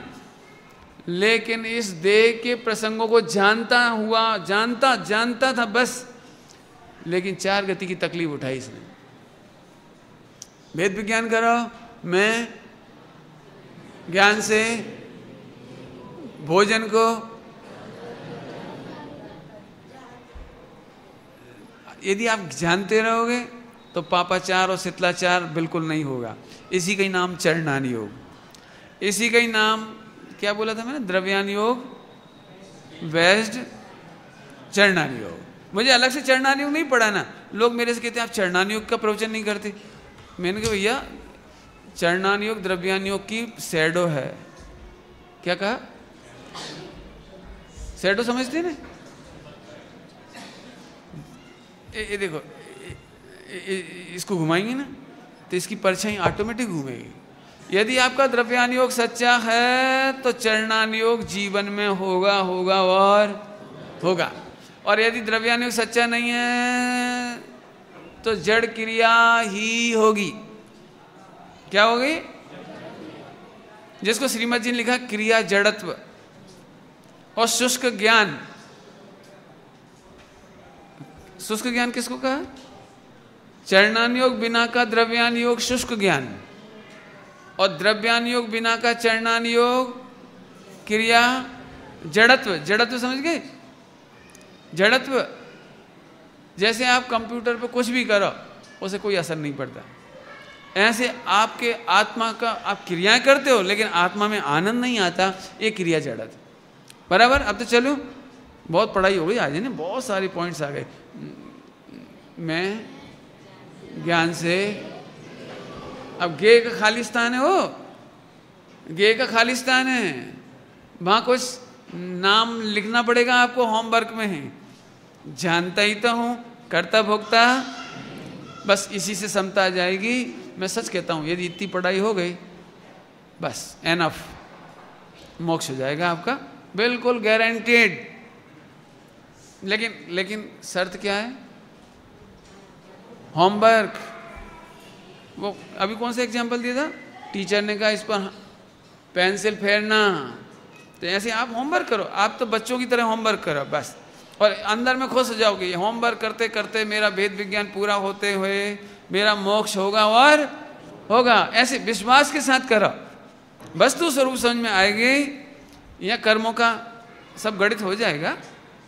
लेकिन इस देह के प्रसंगों को जानता था बस, लेकिन 4 गति की तकलीफ उठाई इसने। वेद विज्ञान करो, मैं ज्ञान से भोजन को, यदि आप जानते रहोगे तो पापाचार और शिथिलाचार बिल्कुल नहीं होगा। इसी का ही नाम चरणान योग, इसी का ही नाम क्या बोला था मैंने? द्रव्यान योग, वेस्ट चरणान योग। मुझे अलग से चरणान योग नहीं पढ़ाना। लोग मेरे से कहते हैं आप चरणान योग का प्रवचन नहीं करते। मैंने कहा भैया चरणान योग द्रव्यान योग की शैडो है। क्या कहा? शैडो समझते ना? ये देखो, इसको घुमाएंगे ना तो इसकी परछाई ऑटोमेटिक घूमेगी। यदि आपका द्रव्यान योग सच्चा है तो चरणान योग जीवन में होगा और होगा। और यदि द्रव्यान योग सच्चा नहीं है तो जड़ क्रिया ही होगी। क्या होगी? जिसको श्रीमद जी ने लिखा क्रिया जड़त्व और शुष्क ज्ञान। शुष्क ज्ञान किसको कहा? चरणान योग बिना का द्रव्यान योग शुष्क ज्ञान, और द्रव्यान योग बिना का चरणान योग क्रिया जड़त्व। जड़त्व समझ गए? जड़त्व जैसे आप कंप्यूटर पे कुछ भी करो उसे कोई असर नहीं पड़ता, ऐसे आपके आत्मा का आप क्रियाएं करते हो लेकिन आत्मा में आनंद नहीं आता, ये क्रिया जड़त्व। बराबर? अब तो चलो, बहुत पढ़ाई हो गई आज है ना, बहुत सारे पॉइंट्स आ गए। मैं ज्ञान से, अब गे का खालिस्तान है, वो गे का खालिस्तान है, वहाँ कुछ नाम लिखना पड़ेगा आपको, होमवर्क में है। जानता ही तो हूँ, करता भोगता, बस इसी से समता आ जाएगी। मैं सच कहता हूँ, यदि इतनी पढ़ाई हो गई बस एनफ, मोक्ष हो जाएगा आपका, बिल्कुल गारंटेड। लेकिन शर्त क्या है? होमवर्क। वो अभी कौन सा एग्जाम्पल दिया था? टीचर ने कहा इस पर पेंसिल फेरना, तो ऐसे आप होमवर्क करो। आप तो बच्चों की तरह होमवर्क करो बस, और अंदर में खुश हो जाओगे। होमवर्क करते करते मेरा वेद विज्ञान पूरा होते हुए मेरा मोक्ष होगा और होगा, ऐसे विश्वास के साथ करो। वस्तु स्वरूप समझ में आएगी, या कर्मों का सब गणित हो जाएगा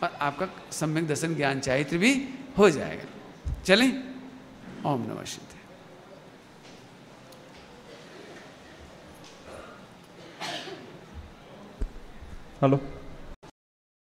और आपका सम्यक दर्शन ज्ञान चारित्र भी हो जाएगा। चलें? ओम नमः शिवाय। हेलो।